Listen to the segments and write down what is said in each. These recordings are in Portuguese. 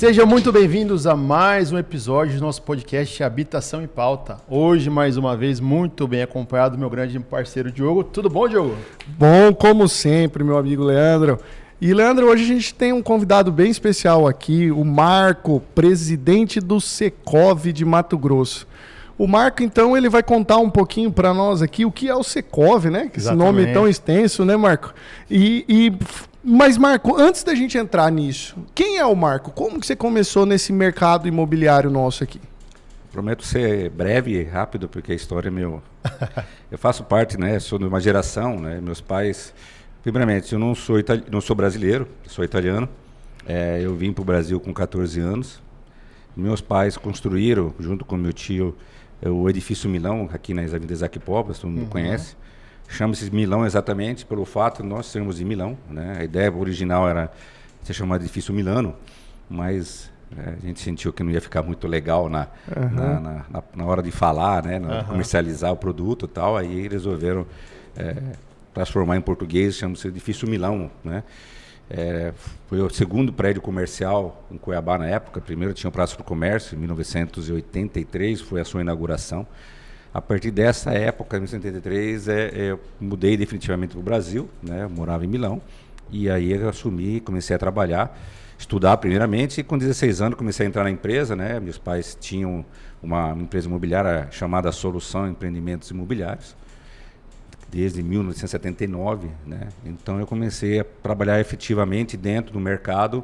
Sejam muito bem-vindos a mais um episódio do nosso podcast Habitação em Pauta. Hoje, mais uma vez, muito bem acompanhado do meu grande parceiro Diogo. Tudo bom, Diogo? Bom, como sempre, meu amigo Leandro. E, Leandro, hoje a gente tem um convidado bem especial aqui, o Marco, presidente do Secov de Mato Grosso. O Marco, então, ele vai contar um pouquinho para nós aqui o que é o Secov, né? Que esse nome é tão extenso, né, Marco? Mas, Marco, antes da gente entrar nisso, quem é o Marco? Como que você começou nesse mercado imobiliário nosso aqui? Prometo ser breve e rápido, porque a história é meu. Eu faço parte, né? Sou de uma geração, né? Meus pais, primeiramente, eu não sou brasileiro, sou italiano. Eu vim para o Brasil com 14 anos. Meus pais construíram, junto com meu tio, o edifício Milão, aqui nas Avenidas Aquipópolis, todo mundo conhece. Chama-se Milão exatamente pelo fato de nós sermos de Milão, né? A ideia original era ser chamado edifício Milano, mas a gente sentiu que não ia ficar muito legal na hora de falar, né? Na hora de comercializar o produto e tal, aí resolveram transformar em português, chama-se edifício Milão, né? Foi o segundo prédio comercial em Cuiabá na época. Primeiro tinha o Praça do Comércio, em 1983 foi a sua inauguração. A partir dessa época, em 1983, eu mudei definitivamente para o Brasil, né? Eu morava em Milão, e aí eu assumi, comecei a trabalhar, estudar primeiramente, e com 16 anos comecei a entrar na empresa, né? Meus pais tinham uma empresa imobiliária chamada Solução Empreendimentos Imobiliários, desde 1979, né? Então eu comecei a trabalhar efetivamente dentro do mercado.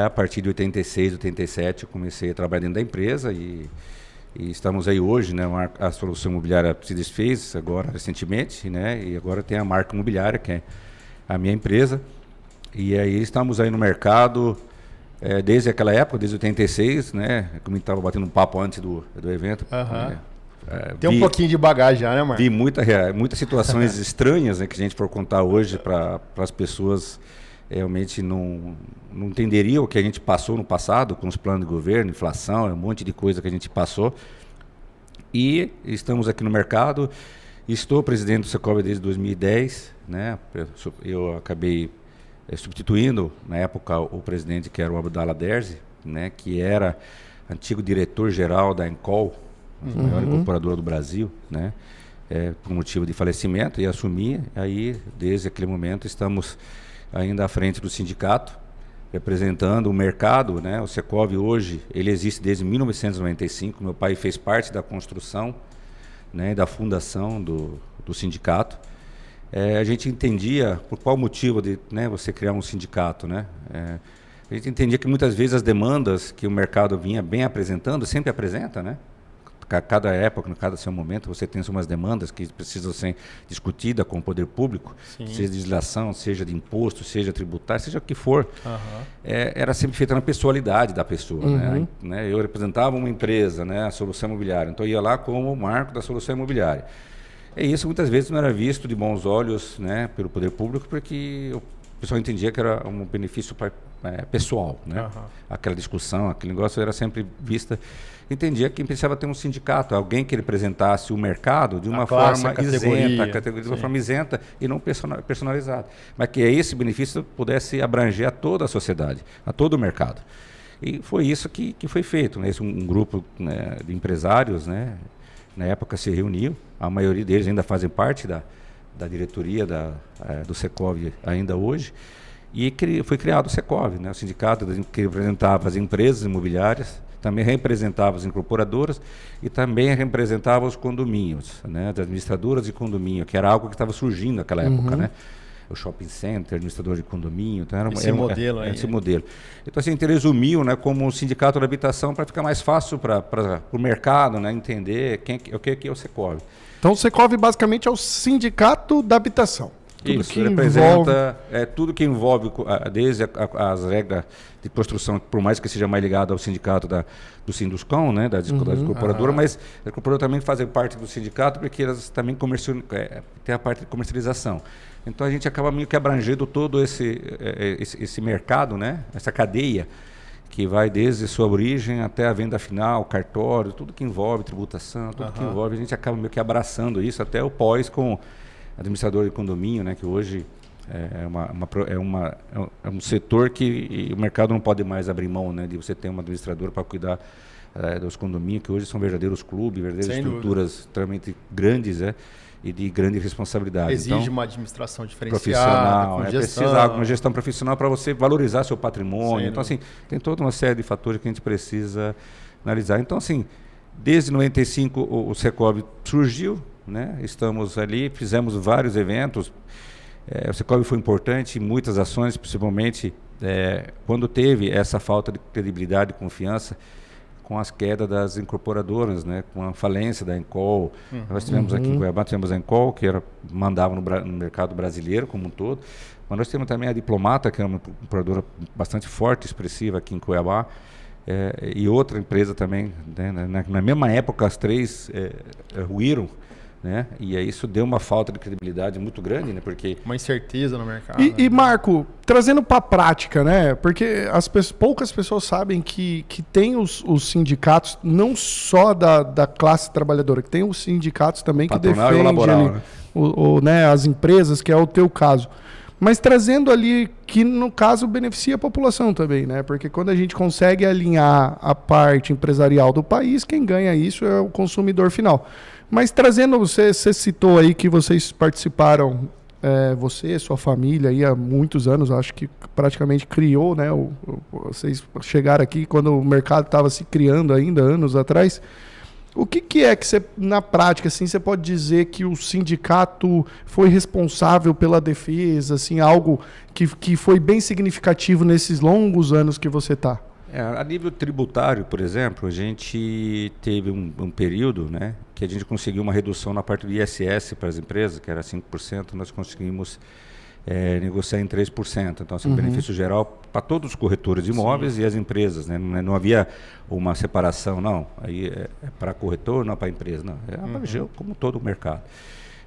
A partir de 86, 87, eu comecei a trabalhar dentro da empresa e estamos aí hoje, né? A Solução Imobiliária se desfez agora recentemente, né? E agora tem a Marca Imobiliária, que é a minha empresa. E aí estamos aí no mercado desde aquela época, desde 86, né? Como a gente estava batendo um papo antes do evento. Tem um pouquinho de bagagem já, né, Marco? Vi muitas situações estranhas, né, que a gente for contar hoje para as pessoas realmente não entenderiam o que a gente passou no passado com os planos de governo, inflação, um monte de coisa que a gente passou. E estamos aqui no mercado. Estou presidente do Secov desde 2010, né? Eu acabei substituindo na época o presidente, que era o Abdallah Derzi, né, que era antigo diretor-geral da Encol, a maior incorporadora do Brasil, né? Por motivo de falecimento, e assumi. Aí, desde aquele momento, estamos ainda à frente do sindicato, representando o mercado, né? O Secov hoje, ele existe desde 1995. Meu pai fez parte da construção, né, da fundação do sindicato. A gente entendia por qual motivo de, né, você criar um sindicato, né? A gente entendia que muitas vezes as demandas que o mercado vinha bem apresentando, sempre apresenta, né? Cada época, cada seu momento, você tem umas demandas que precisam ser discutidas com o poder público, seja de legislação, seja de imposto, seja tributário, seja o que for. Era sempre feita na pessoalidade da pessoa. Né? Eu representava uma empresa, né, a Solução Imobiliária, então eu ia lá como o Marco da Solução Imobiliária. E isso muitas vezes não era visto de bons olhos, né, pelo poder público, porque o pessoal entendia que era um benefício pessoal, né? Aquela discussão, aquele negócio era sempre vista. Entendia que precisava ter um sindicato, alguém que representasse o mercado de uma forma isenta, a categoria de uma forma isenta e não personalizada, mas que esse benefício pudesse abranger a toda a sociedade, a todo o mercado. E foi isso que foi feito, né? Um grupo, né, de empresários, né, na época se reuniu, a maioria deles ainda fazem parte da diretoria do Secov ainda hoje, e foi criado o Secov, né? O sindicato que representava as empresas imobiliárias, também representava as incorporadoras e também representava os condomínios, né? As administradoras de condomínio, que era algo que estava surgindo naquela época, né? O shopping center, administrador de condomínio, então era esse modelo. Então assim, a gente resumiu, né, como um sindicato de habitação para ficar mais fácil para o mercado, né, entender o que é o Secov. Então o Secov basicamente é o sindicato da habitação. Tudo isso que representa tudo que envolve, desde as regras de construção, por mais que seja mais ligado ao sindicato do Sinduscom, né, da incorporadora, mas as incorporadoras também fazem parte do sindicato porque elas também têm a parte de comercialização. Então a gente acaba meio que abrangendo todo esse mercado, né, essa cadeia que vai desde sua origem até a venda final, cartório, tudo que envolve tributação, tudo que envolve, a gente acaba meio que abraçando isso até o pós com administrador de condomínio, né, que hoje É um setor que o mercado não pode mais abrir mão, né, de você ter uma administradora para cuidar dos condomínios, que hoje são verdadeiros clubes, verdadeiras estruturas extremamente grandes, e de grande responsabilidade. Exige então, uma administração diferenciada, profissional, com gestão. Precisa uma gestão profissional para você valorizar seu patrimônio. Então, assim, tem toda uma série de fatores que a gente precisa analisar. Então, assim, desde 95 o Secov surgiu, né? Estamos ali, fizemos vários eventos. O Secov foi importante em muitas ações, principalmente quando teve essa falta de credibilidade e confiança com as quedas das incorporadoras, né? Com a falência da Encol. Nós tivemos aqui em Cuiabá, tivemos a Encol, que mandava no mercado brasileiro como um todo, mas nós temos também a Diplomata, que é uma incorporadora bastante forte, expressiva aqui em Cuiabá, e outra empresa também, né? Na mesma época as três ruíram, né? E aí isso deu uma falta de credibilidade muito grande, né? Porque uma incerteza no mercado. E Marco, trazendo para a prática, né? Porque poucas pessoas sabem que tem os sindicatos, não só da classe trabalhadora, que tem os sindicatos também que defendem laboral, né? Né, as empresas, que é o teu caso. Mas trazendo ali que, no caso, beneficia a população também, né? Porque quando a gente consegue alinhar a parte empresarial do país, quem ganha isso é o consumidor final. Mas trazendo, você citou aí que vocês participaram, você, sua família, aí há muitos anos, acho que praticamente criou, né? Vocês chegaram aqui quando o mercado estava se criando ainda, anos atrás. O que é que você, na prática, assim, você pode dizer que o sindicato foi responsável pela defesa, assim, algo que foi bem significativo nesses longos anos que você está? A nível tributário, por exemplo, a gente teve um período, né, que a gente conseguiu uma redução na parte do ISS para as empresas, que era 5%, nós conseguimos negociar em 3%. Então, assim, benefício geral para todos os corretores de imóveis e as empresas, né? Não havia uma separação, não. Aí é para corretor, não para empresa, não. Abrangeu como todo o mercado.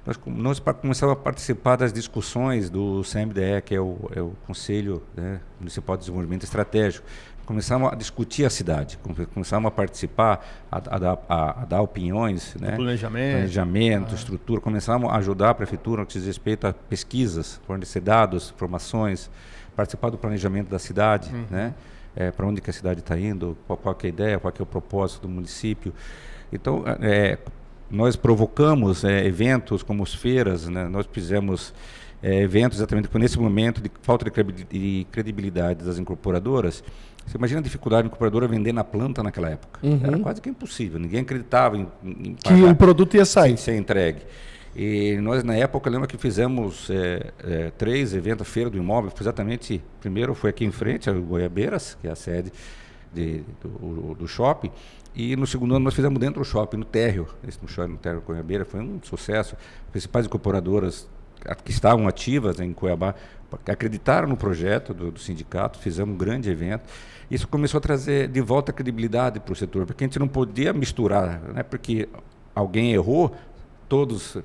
Nós começamos a participar das discussões do CMDE, que é o Conselho, né, Municipal de Desenvolvimento Estratégico. Começamos a discutir a cidade, começamos a participar, a dar opiniões, né? Planejamento, estrutura. Começamos a ajudar a prefeitura no que diz respeito a pesquisas, fornecer dados, informações, participar do planejamento da cidade, né? Para onde que a cidade está indo, qual que é a ideia, qual que é o propósito do município. Então, nós provocamos eventos como as feiras, né? Nós fizemos eventos exatamente nesse momento de falta de credibilidade das incorporadoras. Você imagina a dificuldade da incorporadora vender na planta naquela época. Era quase que impossível. Ninguém acreditava em que o produto ia sair. Ser entregue. E nós, na época, lembro que fizemos 3 eventos, a Feira do Imóvel, exatamente, primeiro foi aqui em frente, a Goiabeiras, que é a sede do shopping, e no segundo ano nós fizemos dentro do shopping, no térreo, no térreo Goiabeira, foi um sucesso. As principais incorporadoras que estavam ativas em Cuiabá acreditaram no projeto do sindicato, fizemos um grande evento. Isso começou a trazer de volta a credibilidade para o setor, porque a gente não podia misturar, né? Porque alguém errou, todos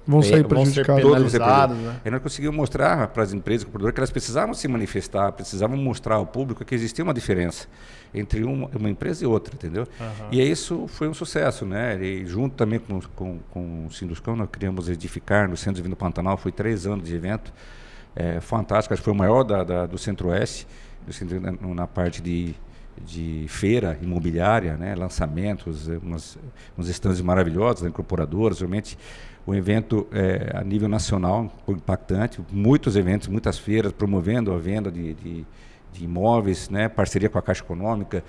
vão ser prejudicados. Né? E nós conseguimos mostrar para as empresas que elas precisavam se manifestar, precisavam mostrar ao público que existia uma diferença entre uma empresa e outra, entendeu? E isso foi um sucesso, né? E junto também com o Sinduscão, nós criamos Edificar no Centro de Vinho do Pantanal, foi 3 anos de evento, fantástico, acho que foi o maior do Centro-Oeste, na parte de feira imobiliária, né? Lançamentos, uns stands maravilhosos, incorporadoras, realmente um evento a nível nacional, impactante, muitos eventos, muitas feiras promovendo a venda de imóveis, né? Parceria com a Caixa Econômica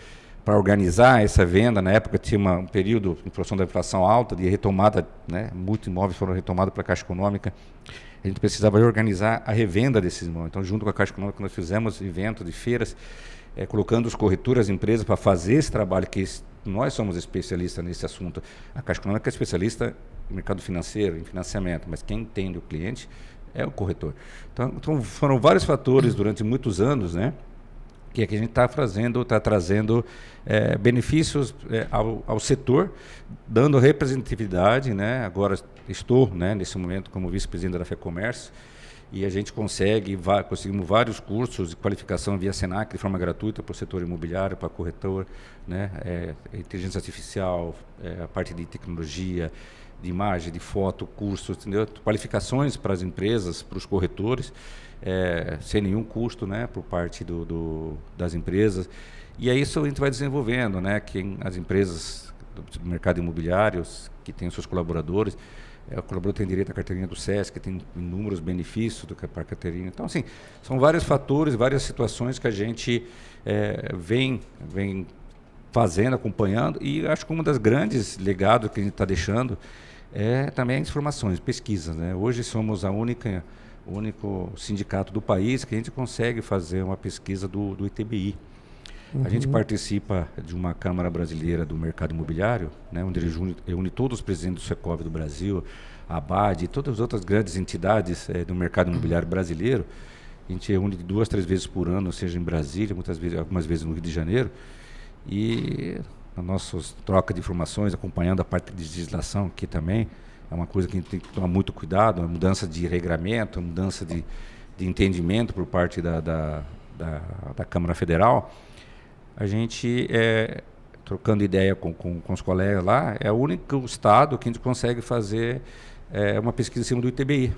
para organizar essa venda. Na época tinha um período em função da inflação alta, de retomada, né? Muitos imóveis foram retomados pela Caixa Econômica. A gente precisava organizar a revenda desses imóveis. Então, junto com a Caixa Econômica, nós fizemos eventos de feiras, colocando os corretores, as empresas, para fazer esse trabalho, que nós somos especialistas nesse assunto. A Caixa Econômica é especialista no mercado financeiro, em financiamento, mas quem entende o cliente é o corretor. Então foram vários fatores durante muitos anos, né, que a gente está trazendo benefícios ao setor, dando representatividade, né? Agora estou, né, nesse momento como vice-presidente da FEComércio, e a gente conseguimos vários cursos de qualificação via Senac de forma gratuita para o setor imobiliário, para corretor, né? Inteligência artificial, a parte de tecnologia, de imagem, de foto, cursos, entendeu? Qualificações para as empresas, para os corretores, sem nenhum custo, né? Por parte das empresas. E é isso que a gente vai desenvolvendo, né? Que as empresas do mercado imobiliário, que têm os seus colaboradores, o colaborador tem direito à carteirinha do SESC, tem inúmeros benefícios para a carteirinha. Então, assim, são vários fatores, várias situações que a gente vem fazendo, acompanhando, e acho que um dos grandes legados que a gente está deixando é também as informações, pesquisas, né? Hoje somos o único sindicato do país que a gente consegue fazer uma pesquisa do ITBI. A gente participa de uma Câmara Brasileira do Mercado Imobiliário, né, onde ele une todos os presidentes do Secov do Brasil, a ABAD e todas as outras grandes entidades do mercado imobiliário brasileiro. A gente reúne 2, 3 vezes por ano, seja em Brasília, algumas vezes no Rio de Janeiro. E a nossa troca de informações, acompanhando a parte de legislação, que também é uma coisa que a gente tem que tomar muito cuidado, a mudança de regramento, a mudança de entendimento por parte da Câmara Federal. A gente, trocando ideia com os colegas lá, é o único estado que a gente consegue fazer uma pesquisa em cima do ITBI.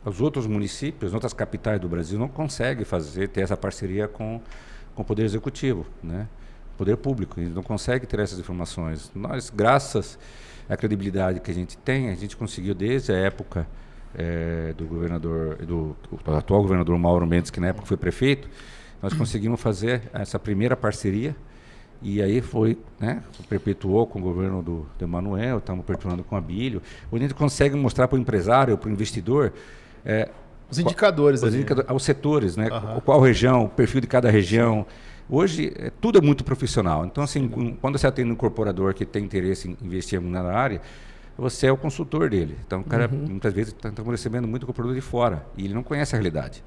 Os outros municípios, outras capitais do Brasil não conseguem ter essa parceria com o Poder Executivo, né? Poder Público. Eles não conseguem ter essas informações. Nós, graças à credibilidade que a gente tem, a gente conseguiu desde a época do atual governador Mauro Mendes, que na época foi prefeito, nós conseguimos fazer essa primeira parceria, e aí perpetuou com o governo do Emanuel, estamos perpetuando com a Abílio, onde a gente consegue mostrar para o empresário, para o investidor, os indicadores, os setores, né? Qual região, o perfil de cada região. Hoje, tudo é muito profissional. Então, assim, quando você atende um incorporador que tem interesse em investir na área, você é o consultor dele. Então, o cara, muitas vezes, está recebendo muito incorporador de fora, e ele não conhece a realidade.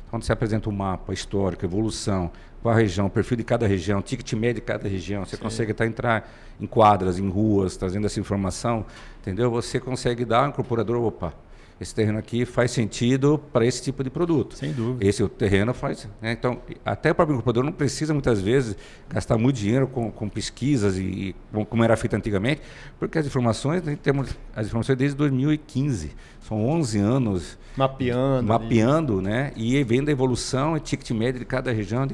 Quando você apresenta um mapa histórico, evolução, qual a região, o perfil de cada região, ticket médio de cada região, você consegue entrar em quadras, em ruas, trazendo essa informação, entendeu? Você consegue dar ao incorporador, opa, esse terreno aqui faz sentido para esse tipo de produto. Sem dúvida. Esse terreno faz... Né? Então, até o próprio incorporador não precisa, muitas vezes, gastar muito dinheiro com pesquisas e como era feito antigamente, porque as informações, nós temos as informações desde 2015. São 11 anos... Mapeando, né? E vendo a evolução e ticket médio de cada região, de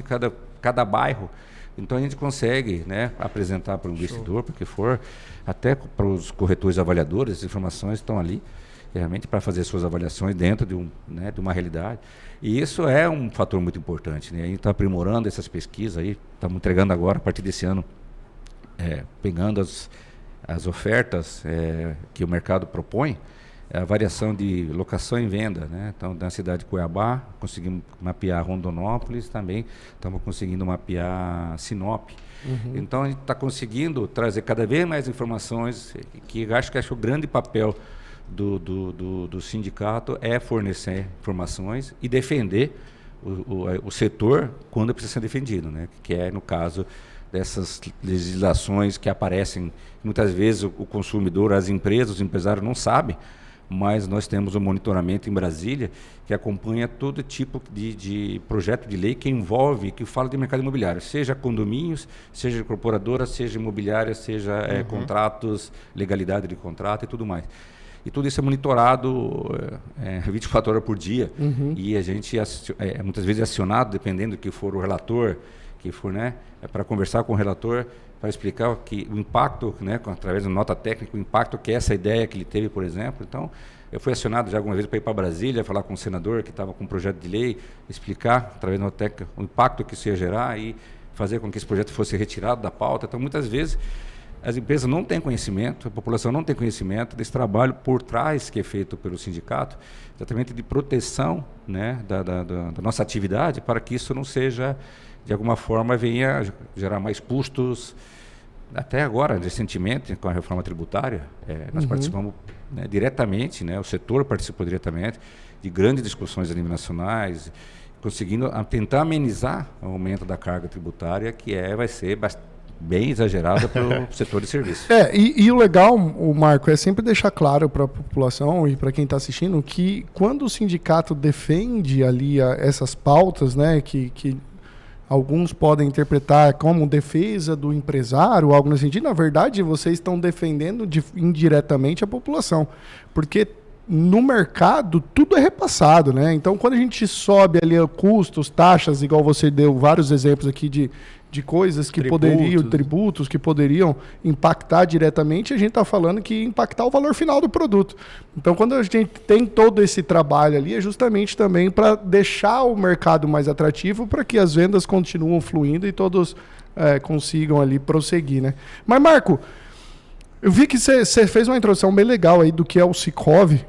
cada bairro. Então, a gente consegue, né, apresentar para o investidor, porque for, até para os corretores avaliadores, as informações estão ali, realmente para fazer suas avaliações dentro de uma realidade. E isso é um fator muito importante, né? A gente está aprimorando essas pesquisas aí, estamos entregando agora, a partir desse ano, pegando as ofertas que o mercado propõe, a variação de locação e venda, né? Então, na cidade de Cuiabá, conseguimos mapear Rondonópolis, também estamos conseguindo mapear Sinop. Então, a gente está conseguindo trazer cada vez mais informações, que acho que o grande papel do sindicato é fornecer informações e defender o setor quando precisa ser defendido, né? Que é, no caso, dessas legislações que aparecem, muitas vezes o consumidor, as empresas, os empresários não sabem, mas nós temos um monitoramento em Brasília que acompanha todo tipo de projeto de lei que envolve, que fala de mercado imobiliário, seja condomínios, seja incorporadora, seja imobiliária, seja contratos, legalidade de contrato e tudo mais. E tudo isso é monitorado 24 horas por dia, e a gente muitas vezes é acionado, dependendo do que for o relator, que for, né, para conversar com o relator, para explicar que o impacto, né, através de nota técnica, o impacto que essa ideia que ele teve, por exemplo. Então, eu fui acionado já alguma vez para ir para Brasília, falar com o senador que estava com um projeto de lei, explicar, através da nota técnica, o impacto que isso ia gerar e fazer com que esse projeto fosse retirado da pauta. Então, muitas vezes, as empresas não têm conhecimento, a população não tem conhecimento desse trabalho por trás que é feito pelo sindicato, exatamente de proteção, né, da nossa atividade, para que isso não seja, de alguma forma, venha gerar mais custos. Até agora, recentemente, com a reforma tributária, nós participamos, né, diretamente, né, o setor participou diretamente de grandes discussões a nível nacionais, conseguindo tentar amenizar o aumento da carga tributária, que vai ser bem exagerada para o setor de serviço. E o legal, o Marco, é sempre deixar claro para a população e para quem está assistindo que quando o sindicato defende ali essas pautas, né, que alguns podem interpretar como defesa do empresário, algo nesse sentido, na verdade vocês estão defendendo indiretamente a população, porque no mercado tudo é repassado, né? Então quando a gente sobe ali custos, taxas, igual você deu vários exemplos aqui de coisas que tributos que poderiam impactar diretamente, a gente está falando que impactar o valor final do produto. Então quando a gente tem todo esse trabalho ali, é justamente também para deixar o mercado mais atrativo, para que as vendas continuem fluindo e todos consigam ali prosseguir, né? Mas Marco, eu vi que você fez uma introdução bem legal aí do que é o Sicov.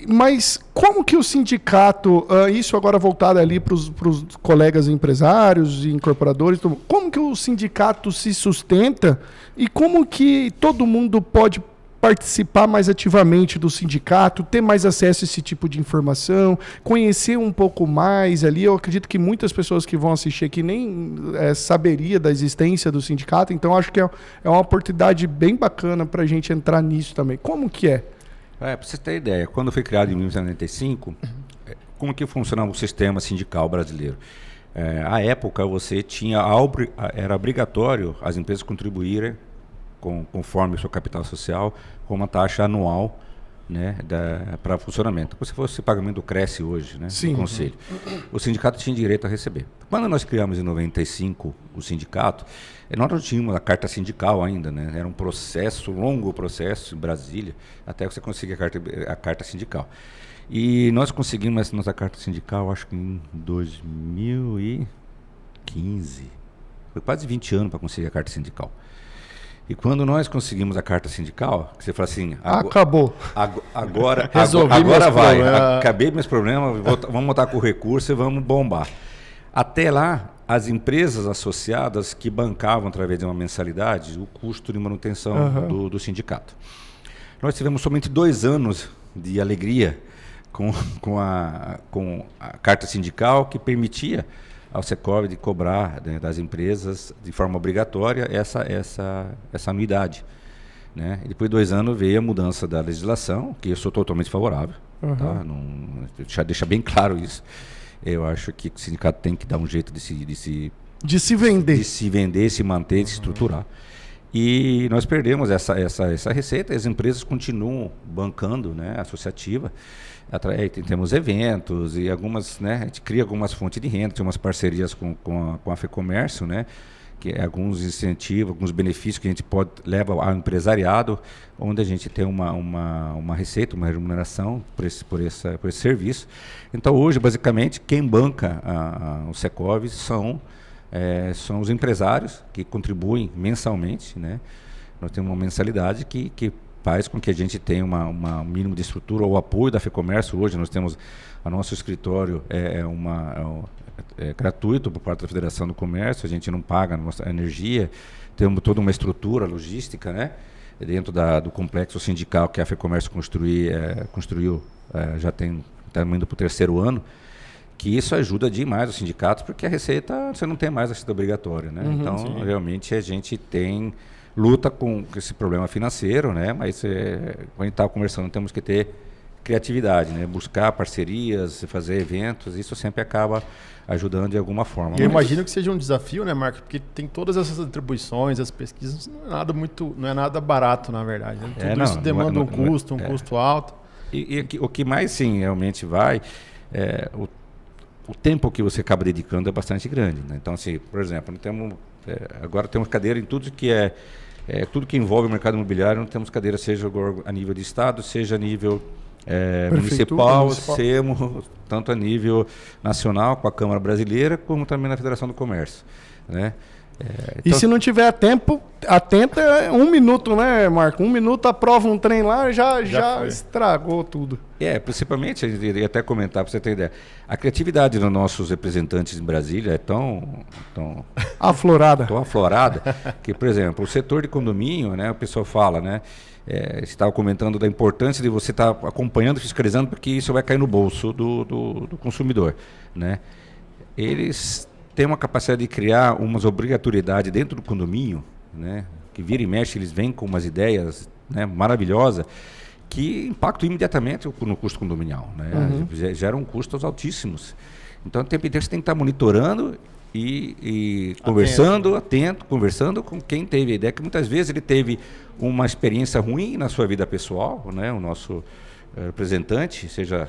Mas como que o sindicato, isso agora voltado ali para os colegas empresários e incorporadores, como que o sindicato se sustenta e como que todo mundo pode participar mais ativamente do sindicato, ter mais acesso a esse tipo de informação, conhecer um pouco mais ali? Eu acredito que muitas pessoas que vão assistir aqui nem saberia da existência do sindicato, então acho que é uma oportunidade bem bacana para a gente entrar nisso também. Como que é? Para você ter ideia, quando foi criado em 1995, como que funcionava o sistema sindical brasileiro? À época, você tinha era obrigatório as empresas contribuírem conforme o seu capital social com uma taxa anual, né, para funcionamento. Se fosse o pagamento do Cresce hoje, né, do Conselho, o sindicato tinha direito a receber. Quando nós criamos em 95 o sindicato, nós não tínhamos a carta sindical ainda, né? Era um longo processo em Brasília, até você conseguir a carta sindical. E nós conseguimos essa nossa carta sindical, acho que em 2015. Foi quase 20 anos para conseguir a carta sindical. E quando nós conseguimos a carta sindical, você fala assim... Acabou. Agora vai. Acabei meus problemas, vamos montar com recurso e vamos bombar. Até lá, as empresas associadas que bancavam através de uma mensalidade o custo de manutenção do sindicato. Nós tivemos somente 2 anos de alegria com a carta sindical, que permitia ao Secov de cobrar, né, das empresas de forma obrigatória essa anuidade, né? E depois de 2 anos veio a mudança da legislação, que eu sou totalmente favorável, tá? Deixa bem claro isso. Eu acho que o sindicato tem que dar um jeito de se vender, se manter, de se estruturar. E nós perdemos essa receita, e as empresas continuam bancando, né, associativa. Temos eventos e algumas, né, a gente cria algumas fontes de renda, tem umas parcerias com a FEComércio, né, que é alguns incentivos, alguns benefícios que a gente leva ao empresariado, onde a gente tem uma receita, uma remuneração por esse serviço. Então hoje, basicamente, quem banca o Secov são os empresários que contribuem mensalmente, né? Nós temos uma mensalidade que faz com que a gente tenha um mínimo de estrutura, o apoio da FEComércio. Hoje nós temos o nosso escritório gratuito por parte da Federação do Comércio, a gente não paga a nossa energia, temos toda uma estrutura logística, né, dentro do complexo sindical que a FEComércio construiu, já estamos indo para o 3º ano, que isso ajuda demais os sindicatos, porque a receita, você não tem mais a receita obrigatória, né? Então, sim, realmente a gente luta com esse problema financeiro, né? Mas quando a gente está conversando, temos que ter criatividade, né? Buscar parcerias, fazer eventos, isso sempre acaba ajudando de alguma forma. Eu imagino que seja um desafio, né, Marco? Porque tem todas essas atribuições, as pesquisas, não é nada barato, na verdade, né? Tudo isso demanda um custo alto. E o que mais, sim, realmente vai, o tempo que você acaba dedicando é bastante grande, né? Então, assim, por exemplo, agora temos cadeira em tudo que tudo que envolve o mercado imobiliário, não temos cadeira, seja a nível de estado, seja a nível municipal, tanto a nível nacional com a Câmara Brasileira, como também na Federação do Comércio, né? E se não tiver atento, é 1 minuto, né, Marco? 1 minuto, aprova um trem lá, já estragou tudo. Principalmente, a gente iria até comentar, para você ter ideia, a criatividade dos nossos representantes em Brasília é tão aflorada, que, por exemplo, o setor de condomínio, né, o pessoal fala, né, você estava comentando da importância de você estar acompanhando, fiscalizando, porque isso vai cair no bolso do consumidor, né? Eles tem uma capacidade de criar umas obrigatoriedades dentro do condomínio né, que vira e mexe, eles vêm com umas ideias, né, maravilhosas, que impactam imediatamente no custo condominial, né? Geram custos altíssimos. Então, o tempo inteiro você tem que estar monitorando e conversando, conversando com quem teve a ideia, que muitas vezes ele teve uma experiência ruim na sua vida pessoal, né? O nosso representante, seja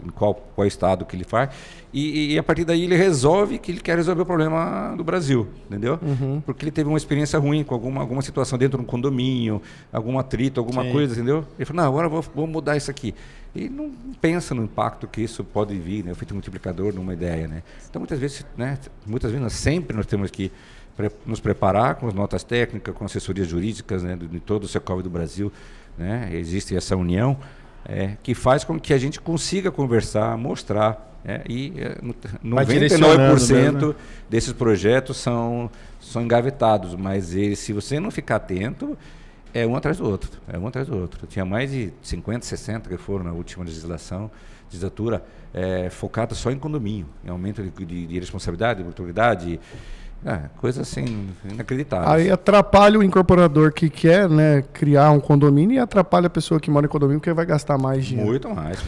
em qual estado que ele faz, e a partir daí ele resolve que ele quer resolver o problema do Brasil, entendeu? Porque ele teve uma experiência ruim com alguma situação dentro de um condomínio, algum atrito, alguma coisa, entendeu? Ele falou, não, agora vou mudar isso aqui. E não pensa no impacto que isso pode vir, né? O efeito multiplicador numa ideia, né? Então, muitas vezes, sempre nós temos que nos preparar com as notas técnicas, com assessorias jurídicas, né, de todo o Secov do Brasil, né? Existe essa união, que faz com que a gente consiga conversar, mostrar, e 99% desses projetos são engavetados, mas se você não ficar atento, é um atrás do outro. Tinha mais de 50, 60 que foram na última legislatura, focada só em condomínio, em aumento de responsabilidade, de autoridade, coisa assim, inacreditável. Aí atrapalha o incorporador que quer, né, criar um condomínio e atrapalha a pessoa que mora em condomínio porque vai gastar mais dinheiro. Muito mais.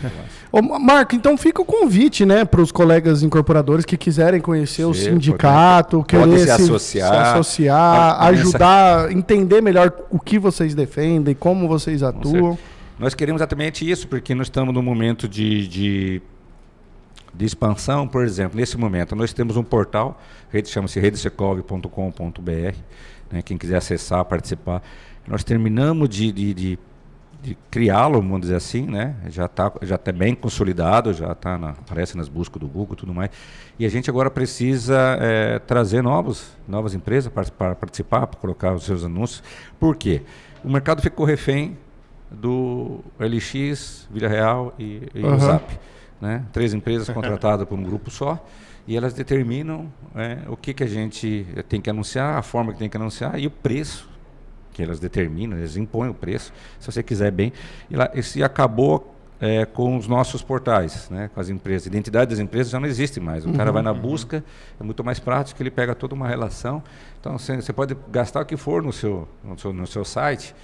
Ô, Marco, então fica o convite, né, para os colegas incorporadores que quiserem conhecer o sindicato, querer se associar, ajudar, entender melhor o que vocês defendem, como vocês atuam. Nós queremos exatamente isso, porque nós estamos num momento de expansão. Por exemplo, nesse momento nós temos um portal, chama-se redesecov.com.br, né, quem quiser acessar, participar. Nós terminamos de criá-lo, vamos dizer assim, né, já está bem consolidado, já aparece nas buscas do Google e tudo mais, e a gente agora precisa trazer novas empresas para participar, para colocar os seus anúncios. Por quê? O mercado ficou refém do LX, Vila Real e o Zap. Né? 3 empresas contratadas por um grupo só, e elas determinam o que a gente tem que anunciar, a forma que tem que anunciar e o preço que elas determinam, eles impõem o preço, se você quiser bem. E acabou com os nossos portais, né? Com as empresas. A identidade das empresas já não existe mais. O cara vai na busca, é muito mais prático, ele pega toda uma relação. Então você pode gastar o que for no seu site,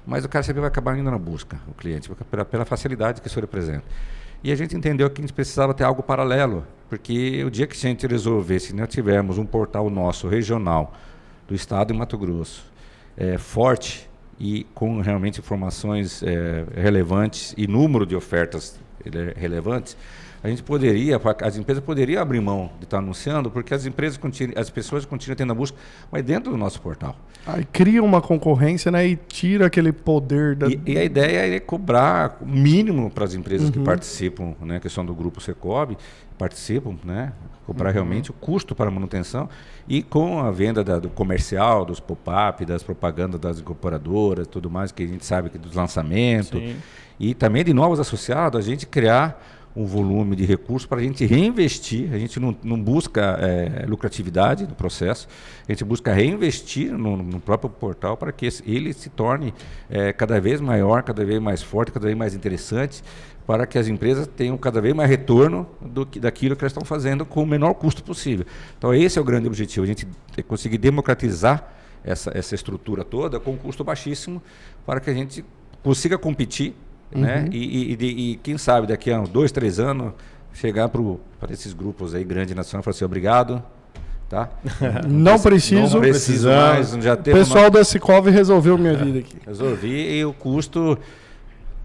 mas o cara sempre vai acabar indo na busca, o cliente, pela facilidade que isso representa. E a gente entendeu que a gente precisava ter algo paralelo, porque o dia que a gente resolver, se nós tivermos um portal nosso, regional, do estado de Mato Grosso, forte e com realmente informações relevantes e número de ofertas relevantes, as empresas poderiam abrir mão de estar anunciando, porque as pessoas continuam tendo a busca, mas dentro do nosso portal. Aí cria uma concorrência, né, e tira aquele poder da... E a ideia é cobrar o mínimo para as empresas que participam, né, que são do grupo Secov, participam, né, cobrar realmente o custo para a manutenção, e com a venda do comercial, dos pop-up, das propagandas das incorporadoras, tudo mais que a gente sabe que dos lançamentos, e também de novos associados, a gente criar um volume de recursos para a gente reinvestir. A gente não busca lucratividade no processo, a gente busca reinvestir no próprio portal para que ele se torne cada vez maior, cada vez mais forte, cada vez mais interessante, para que as empresas tenham cada vez mais retorno daquilo que elas estão fazendo com o menor custo possível. Então esse é o grande objetivo, a gente conseguir democratizar essa estrutura toda com um custo baixíssimo, para que a gente consiga competir, né? E quem sabe daqui a 2, 3 anos chegar para esses grupos aí grandes nacionais e falar assim, obrigado, tá? Não preciso mais, já o pessoal da Secov resolveu minha vida aqui. Resolvi, e o custo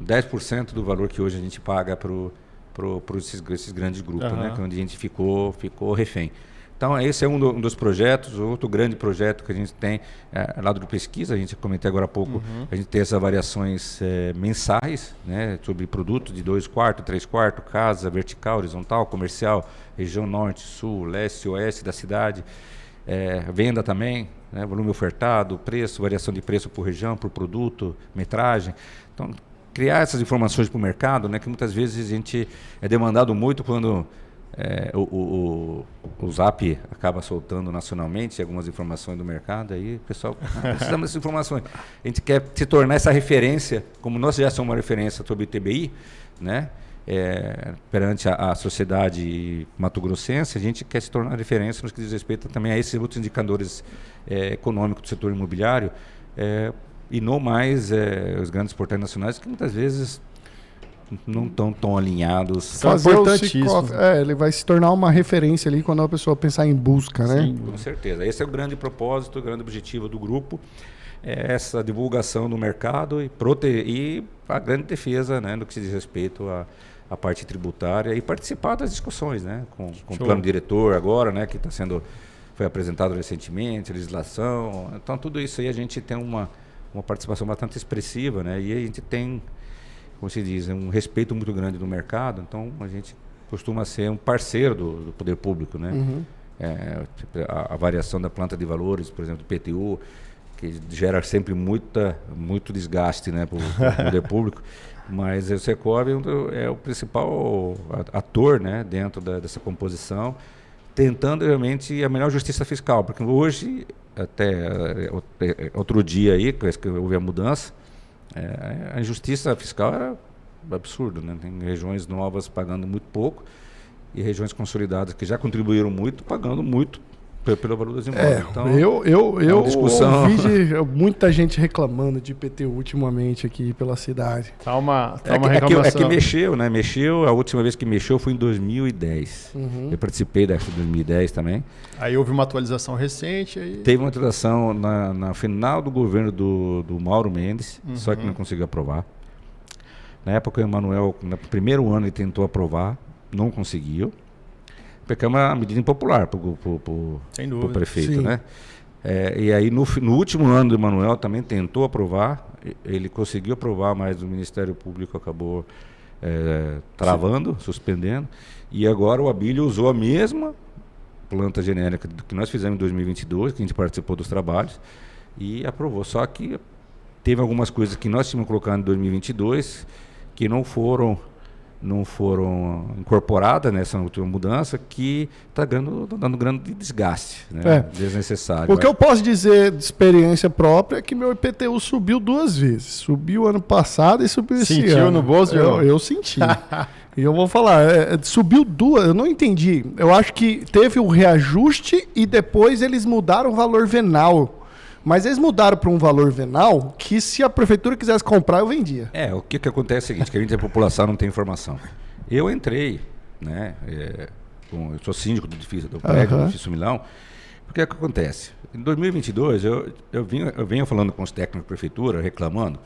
10% do valor que hoje a gente paga para esses grandes grupos, né? Onde a gente ficou refém. Então, esse é um dos projetos. Outro grande projeto que a gente tem lado de pesquisa, a gente comentei agora há pouco, a gente tem essas variações mensais, né, sobre produto de 2 quartos, 3 quartos, casa, vertical, horizontal, comercial, região norte, sul, leste, oeste da cidade, venda também, né, volume ofertado, preço, variação de preço por região, por produto, metragem. Então, criar essas informações para o mercado, né, que muitas vezes a gente é demandado muito quando... o Zap acaba soltando nacionalmente algumas informações do mercado, aí o pessoal precisamos dessas informações. A gente quer se tornar essa referência, como nós já somos uma referência sobre o TBI, né? perante a sociedade mato-grossense, a gente quer se tornar referência no que diz respeito também a esses outros indicadores econômicos do setor imobiliário, e não mais os grandes portais nacionais, que muitas vezes não estão tão alinhados. São importantíssimos. Ele vai se tornar uma referência ali quando a pessoa pensar em busca, né? Sim, com certeza. Esse é o grande propósito, o grande objetivo do grupo, essa divulgação no mercado e a grande defesa, né, no que se diz respeito à parte tributária e participar das discussões, né, com o plano diretor agora, né, que foi apresentado recentemente, legislação. Então, tudo isso aí a gente tem uma participação bastante expressiva, né, e a gente tem, como se diz, um respeito muito grande do mercado. Então, a gente costuma ser um parceiro do poder público, né? A variação da planta de valores, por exemplo, do PTU, que gera sempre muito desgaste, né, para o poder público, mas o Secov é o principal ator, né, dentro dessa composição, tentando realmente a melhor justiça fiscal, porque hoje, até outro dia aí, que houve a mudança, a injustiça fiscal era absurda, né? Tem regiões novas pagando muito pouco e regiões consolidadas que já contribuíram muito, pagando muito pelo valor dos imóveis. Então, eu ouvi muita gente reclamando de IPTU ultimamente aqui pela cidade. Tá uma reclamação. Que mexeu, né? A última vez que mexeu foi em 2010. Eu participei dessa 2010 também. Aí houve uma atualização recente. Teve uma atualização na final do governo do Mauro Mendes, só que não conseguiu aprovar. Na época o Emanuel, no primeiro ano, ele tentou aprovar, não conseguiu. Porque é uma medida impopular para o prefeito, sim, né? E aí no último ano do Emanuel também tentou aprovar, ele conseguiu aprovar, mas o Ministério Público acabou travando, suspendendo, e agora o Abílio usou a mesma planta genérica que nós fizemos em 2022, que a gente participou dos trabalhos, e aprovou. Só que teve algumas coisas que nós tínhamos colocado em 2022 que não foram incorporadas nessa última mudança, que está dando grande desgaste, né? Desnecessário. O que eu posso dizer de experiência própria é que meu IPTU subiu 2 vezes. Subiu ano passado e subiu esse ano. Sentiu no bolso, João? Eu senti. E eu vou falar, subiu 2, eu não entendi. Eu acho que teve o reajuste e depois eles mudaram o valor venal. Mas eles mudaram para um valor venal que, se a prefeitura quisesse comprar, eu vendia. O que acontece é o seguinte, que a população não tem informação. Eu entrei, né, eu sou síndico do prédio do edifício Milão. O que acontece? Em 2022, eu venho falando com os técnicos da prefeitura, reclamando,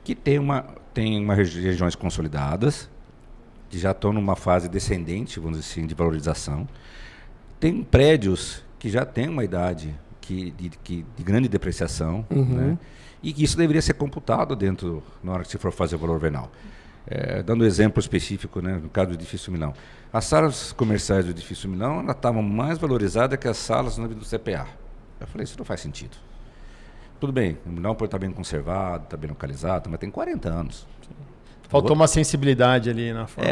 que tem regiões consolidadas, que já estão numa fase descendente, vamos dizer assim, de valorização. Tem prédios que já têm uma idade de grande depreciação, né? E que isso deveria ser computado na hora que se for fazer o valor venal. Dando um exemplo específico, né, no caso do edifício Milão. As salas comerciais do edifício Milão estavam mais valorizadas que as salas do CPA. Eu falei, isso não faz sentido. Tudo bem, o Milão pode estar bem conservado, está bem localizado, mas tem 40 anos. Faltou uma sensibilidade ali na forma.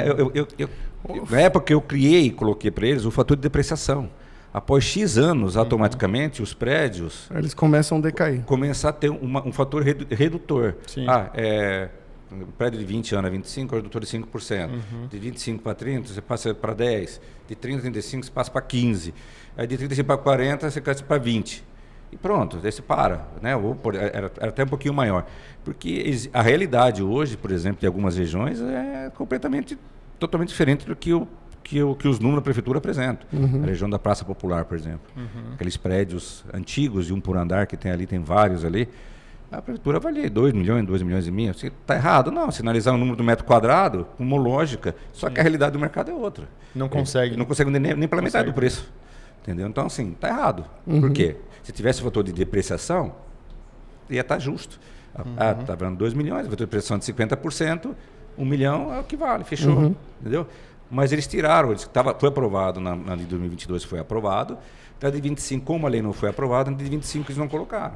Na época que eu criei e coloquei para eles o fator de depreciação. Após X anos, automaticamente, os prédios... Eles começam a decair. Começar a ter um fator redutor. Sim. Um prédio de 20 anos a 25 é redutor de 5%. De 25 para 30, você passa para 10. De 30 a 35, você passa para 15. Aí de 35 para 40, você passa para 20. E pronto, daí você para. Né? Era até um pouquinho maior. Porque a realidade hoje, por exemplo, de algumas regiões, é totalmente diferente do que os números da prefeitura apresentam. A região da Praça Popular, por exemplo. Aqueles prédios antigos de 1 por andar que tem ali, tem vários ali. A prefeitura avalia 2 milhões e meio. Está errado? Não. Se analisar o número do metro quadrado, uma lógica, só que a realidade do mercado é outra. Não consegue. Não consegue nem pela metade do preço. Entendeu? Então, assim, está errado. Por quê? Se tivesse o fator de depreciação, ia estar justo. Está vendo 2 milhões, o fator de depreciação de 50%, 1 milhão é o que vale, fechou. Entendeu? Mas eles tiraram, foi aprovado na de 2022, foi aprovado. Da de 25, como a lei não foi aprovada, na de 25 eles não colocaram.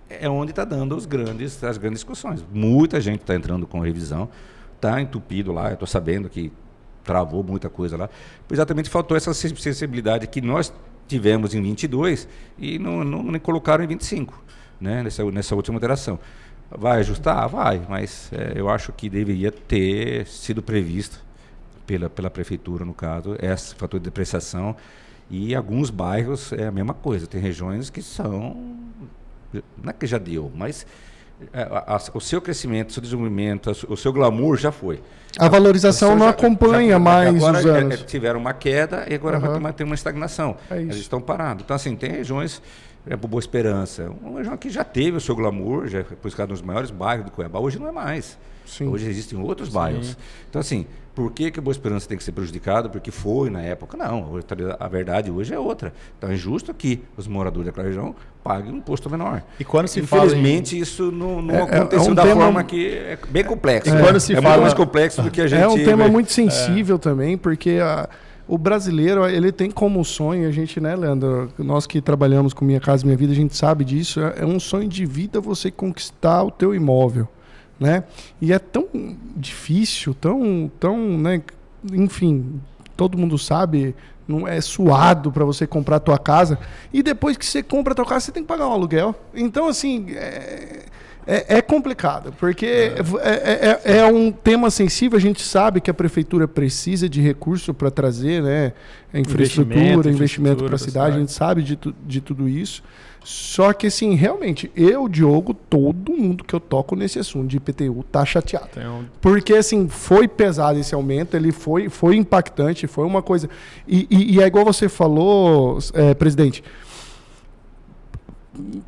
É onde está dando as grandes discussões. Muita gente está entrando com revisão, está entupido lá, eu estou sabendo que travou muita coisa lá. Exatamente faltou essa sensibilidade que nós tivemos em 22 e não colocaram em 25, né, nessa última alteração. Vai ajustar? Vai, mas eu acho que deveria ter sido previsto pela prefeitura, no caso, esse fator de depreciação. E alguns bairros é a mesma coisa. Tem regiões que são... Não é que já deu, mas o seu crescimento, o seu desenvolvimento, o seu glamour já foi. A valorização não acompanha mais agora os anos. Tiveram uma queda e agora vai ter uma estagnação. Eles estão parados. Então, assim, tem regiões... Boa Esperança, uma região que já teve o seu glamour, já foi buscado nos maiores bairros do Cuiabá, hoje não é mais. Sim. Hoje existem outros bairros. Então, assim, por que Boa Esperança tem que ser prejudicado? Porque foi na época? Não, a verdade hoje é outra. Então, é justo que os moradores daquela região paguem um imposto menor. E quando se Infelizmente, isso não aconteceu da forma que é bem complexo. Quando se fala... muito mais complexo do que a gente... É um tema muito sensível também, porque... O brasileiro, ele tem como sonho, a gente, né, Leandro? Nós que trabalhamos com Minha Casa Minha Vida, a gente sabe disso. É um sonho de vida você conquistar o teu imóvel, né? E é tão difícil, tão, né? Enfim, todo mundo sabe, não é suado para você comprar a tua casa. E depois que você compra a tua casa, você tem que pagar um aluguel. Então, assim... É complicado, porque é um tema sensível. A gente sabe que a prefeitura precisa de recurso para trazer, né, investimento para a cidade. A gente sabe de tudo isso. Só que, assim, realmente, Diogo, todo mundo que eu toco nesse assunto de IPTU tá chateado. Porque, assim, foi pesado esse aumento, ele foi impactante, foi uma coisa... E é igual você falou, presidente...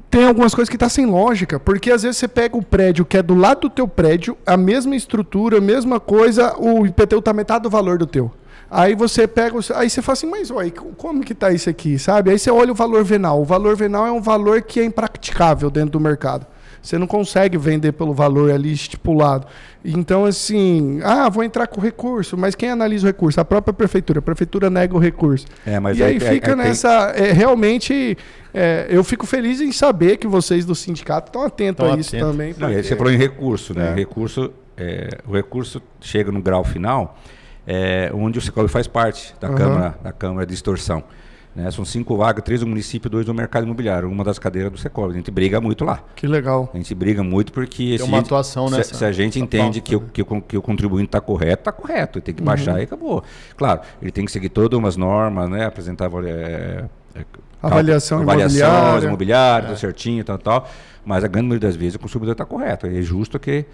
Tem algumas coisas que tá sem lógica, porque às vezes você pega o prédio que é do lado do teu prédio, a mesma estrutura, a mesma coisa, o IPTU tá metade do valor do teu. Aí você pega, aí você fala assim, mas olha, como que tá isso aqui, sabe? Aí você olha o valor venal. O valor venal é um valor que é impraticável dentro do mercado. Você não consegue vender pelo valor ali estipulado. Então, assim, vou entrar com recurso, mas quem analisa o recurso? A própria prefeitura. A prefeitura nega o recurso. Mas e aí fica nessa... realmente, eu fico feliz em saber que vocês do sindicato estão atentos a isso também. Não, você falou em recurso, né? O recurso chega no grau final, onde o Secov faz parte da Câmara de Extorsão. Né? São 5 vagas, 3 do município e 2 do mercado imobiliário, uma das cadeiras do Secov. A gente briga muito lá. Que legal. A gente briga muito porque tem uma atuação nessa. Se a gente entende que o contribuinte está correto, está correto. Ele tem que baixar e acabou. Claro, ele tem que seguir todas umas normas, né? Apresentar avaliação imobiliária, certinho, tal. Mas a grande maioria das vezes o consumidor está correto. É justo que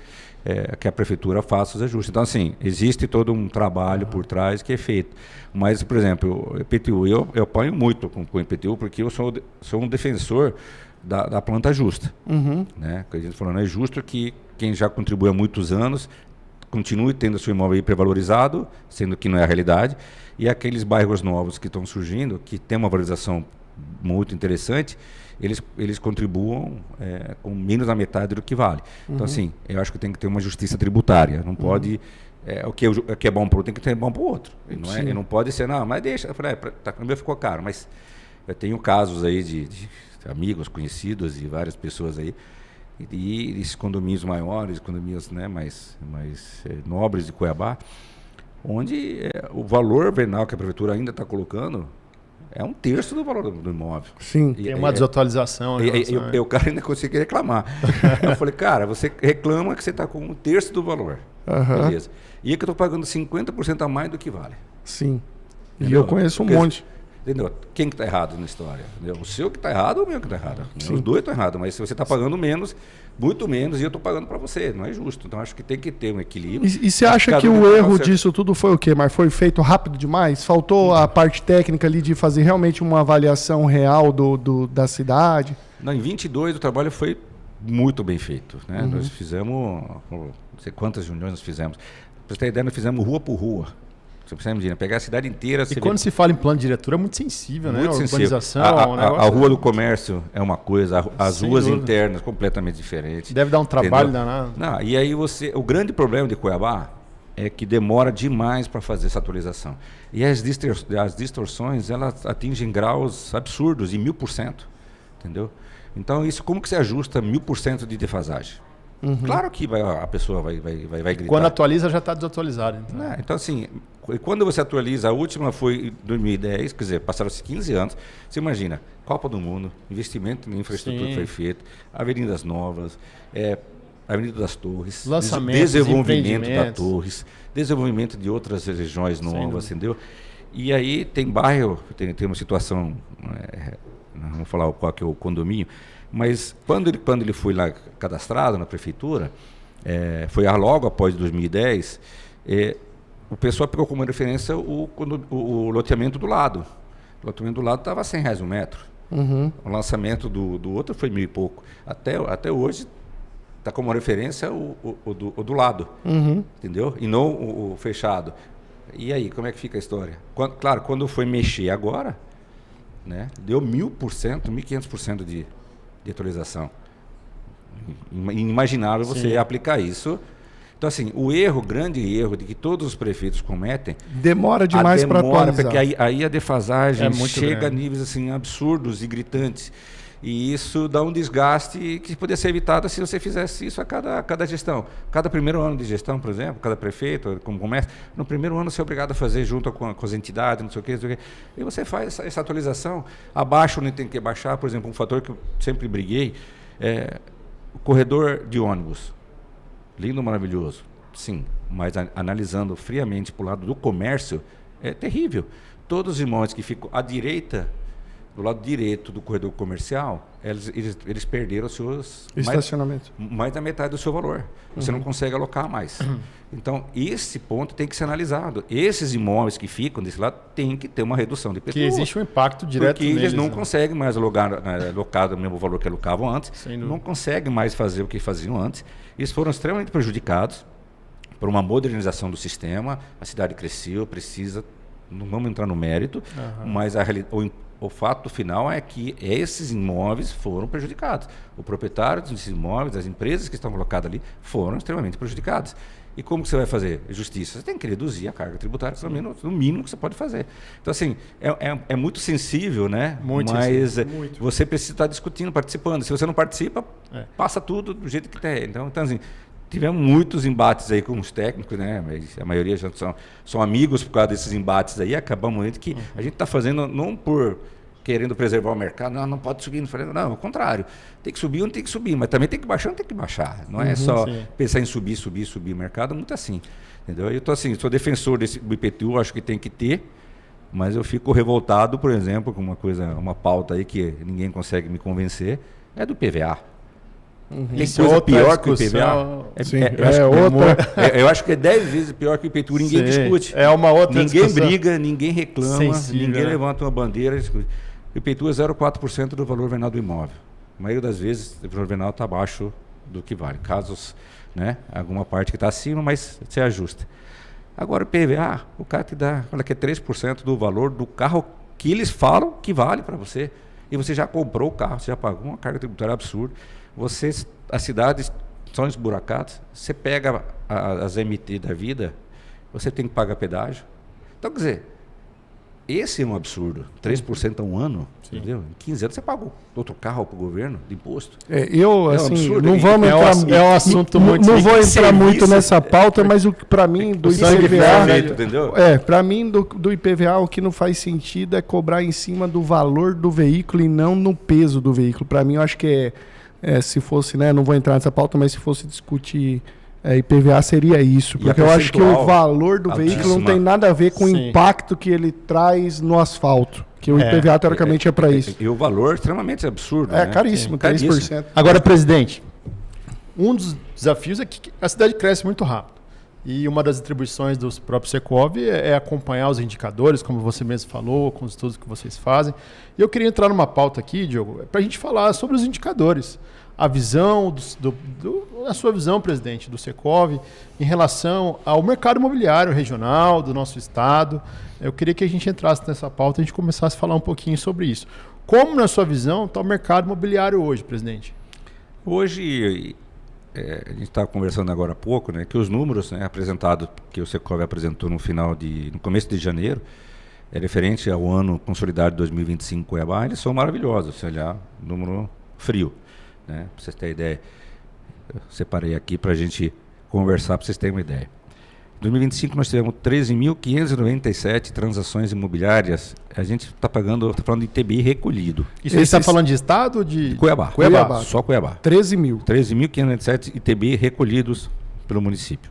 a prefeitura faça os ajustes. Então, assim, existe todo um trabalho por trás que é feito. Mas, por exemplo, o IPTU, eu apanho muito com o IPTU porque eu sou um defensor da planta justa. Né? A gente falando, é justo que quem já contribui há muitos anos continue tendo seu imóvel pré-valorizado, sendo que não é a realidade, e aqueles bairros novos que estão surgindo, que tem uma valorização muito interessante, eles contribuam com menos da metade do que vale. Então, assim, eu acho que tem que ter uma justiça tributária. Não pode... o que é bom para um tem que ser bom para o outro. E não pode ser, não, mas deixa. Eu falei, o meu ficou caro. Mas eu tenho casos aí de amigos, conhecidos e várias pessoas aí, e esses condomínios maiores, condomínios, né, mais nobres de Cuiabá, onde o valor venal que a prefeitura ainda está colocando é 1/3 do valor do imóvel. Sim. Tem uma desatualização. E o cara ainda consegue reclamar. Eu falei, cara, você reclama que você está com 1/3 do valor. Beleza. E é que eu estou pagando 50% a mais do que vale. Sim. Entendeu? E eu conheço um monte. Entendeu? Quem que está errado na história? Entendeu? O seu que está errado ou o meu que está errado? Os dois estão errados, mas se você está pagando menos, muito menos, e eu estou pagando para você, não é justo. Então acho que tem que ter um equilíbrio. E você acha que o erro disso tudo foi o quê? Mas foi feito rápido demais? Faltou a parte técnica ali de fazer realmente uma avaliação real da cidade? Não, em 22 o trabalho foi muito bem feito. Né? Nós fizemos, não sei quantas reuniões nós fizemos. Para você ter ideia, nós fizemos rua por rua. Você precisa imagina, pegar a cidade inteira... E quando se fala em plano diretor é muito sensível, né? Muito urbanização... A Rua do Comércio é uma coisa, as ruas internas completamente diferentes. Deve dar um trabalho danado. Não, e aí o grande problema de Cuiabá é que demora demais para fazer essa atualização. E as distorções, elas atingem graus absurdos, de 1000%. Entendeu? Então, isso como que se ajusta 1000% de defasagem? Claro que a pessoa vai gritar. Quando atualiza, já está desatualizado. Então. Então, assim, quando você atualiza, a última foi em 2010, quer dizer, passaram-se 15 anos. Você imagina, Copa do Mundo, investimento em infraestrutura que foi feito, avenidas novas, Avenida das Torres, Lançamentos, desenvolvimento da empreendimentos. Torres, desenvolvimento de outras regiões Sem novas, dúvida. entendeu? E aí tem bairro, tem uma situação, não vou falar qual que é o condomínio, mas quando ele foi lá cadastrado na prefeitura, foi logo após 2010, o pessoal pegou como referência o loteamento do lado. O loteamento do lado estava a R$100 um metro. Uhum. O lançamento do outro foi 1.000 e pouco. Até hoje está como referência o do lado, entendeu? E não o fechado. E aí, como é que fica a história? Claro, quando foi mexer agora, né, deu 1.000%, 1.500% de atualização. Inimaginável você aplicar isso. Então, assim, o grande erro de que todos os prefeitos cometem... Demora demais para atualizar. Porque aí a defasagem chega grande. a níveis assim, absurdos e gritantes. E isso dá um desgaste que poderia ser evitado se você fizesse isso a cada gestão. Cada primeiro ano de gestão, por exemplo, cada prefeito, como começa, no primeiro ano você é obrigado a fazer junto com as entidades, não sei o quê. E você faz essa atualização. Abaixo onde tem que baixar, por exemplo, um fator que eu sempre briguei, o corredor de ônibus. Lindo, maravilhoso, sim, mas analisando friamente para o lado do comércio, é terrível. Todos os imóveis que ficam à direita, do lado direito do corredor comercial, eles perderam os seus... Estacionamento. Mais da metade do seu valor. Você não consegue alocar mais. Então, esse ponto tem que ser analisado. Esses imóveis que ficam desse lado tem que ter uma redução de IPTU. Que existe um impacto direto porque eles não né? conseguem mais alocar o mesmo valor que alocavam antes, não conseguem mais fazer o que faziam antes. Eles foram extremamente prejudicados por uma modernização do sistema. A cidade cresceu, precisa... Não vamos entrar no mérito, mas o fato final é que esses imóveis foram prejudicados. O proprietário desses imóveis, as empresas que estão colocadas ali, foram extremamente prejudicadas. E como que você vai fazer justiça? Você tem que reduzir a carga tributária, pelo menos no mínimo que você pode fazer. Então, assim, é muito sensível, né? Muito mas sensível, muito. Você precisa estar discutindo, participando. Se você não participa, passa tudo do jeito que tem. Então assim, tivemos muitos embates aí com os técnicos, né? Mas a maioria já são amigos por causa desses embates aí. Acabamos muito que a gente está fazendo não por querendo preservar o mercado, não pode subir, não, ao contrário, tem que subir ou não tem que subir, mas também tem que baixar ou não tem que baixar, não é só pensar em subir o mercado, é muito assim, entendeu? Eu sou defensor do IPTU, acho que tem que ter, mas eu fico revoltado, por exemplo, com uma pauta aí que ninguém consegue me convencer, é do PVA. Tem coisa pior que o IPVA? Eu acho que é 10 vezes pior que o IPTU, ninguém discute. É uma outra Ninguém discussão. briga, ninguém reclama, Sensível, ninguém né? levanta uma bandeira. O IPTU é 0,4% do valor venal do imóvel. A maioria das vezes o valor venal está abaixo do que vale. Casos, né, alguma parte que está acima, mas você ajusta. Agora o PVA, o cara te dá, olha que é 3% do valor do carro que eles falam que vale para você. E você já comprou o carro, você já pagou uma carga tributária absurda. As cidades são esburacadas, você pega as MT da vida, você tem que pagar pedágio. Então, quer dizer, esse é um absurdo. 3% a um ano, entendeu? Em 15 anos você pagou outro carro para o governo de imposto. Eu, É um assim, absurdo. não vamos entrar... É um assunto muito... Não vou entrar serviço. muito nessa pauta, mas para mim, do sangue IPVA... feito, entendeu? Para mim, do IPVA, o que não faz sentido é cobrar em cima do valor do veículo e não no peso do veículo. Para mim, eu acho que se fosse, né, não vou entrar nessa pauta, mas se fosse discutir IPVA seria isso, porque eu acho que o valor do veículo não tem nada a ver com o impacto que ele traz no asfalto, que o IPVA teoricamente é para isso. E o valor extremamente absurdo. É né? caríssimo, 3%. Agora, presidente, um dos desafios é que a cidade cresce muito rápido. E uma das atribuições do próprio Secov é acompanhar os indicadores, como você mesmo falou, com os estudos que vocês fazem. E eu queria entrar numa pauta aqui, Diogo, para a gente falar sobre os indicadores. A visão, a sua visão, presidente, do Secov, em relação ao mercado imobiliário regional do nosso estado. Eu queria que a gente entrasse nessa pauta e a gente começasse a falar um pouquinho sobre isso. Como, na sua visão, está o mercado imobiliário hoje, presidente? Hoje... a gente estava conversando agora há pouco, né, que os números, né, apresentados, que o Secov apresentou no começo de janeiro, referente ao ano consolidado de 2025 Cuiabá, eles são maravilhosos, se olhar, número frio, né, para vocês terem ideia. Eu separei aqui para a gente conversar, para vocês terem uma ideia. 2025 nós tivemos 13.597 transações imobiliárias. A gente está falando de ITBI recolhido. Isso você está falando de estado ou de Cuiabá. Cuiabá. Só Cuiabá. 13 mil. 13.597 ITBI recolhidos pelo município.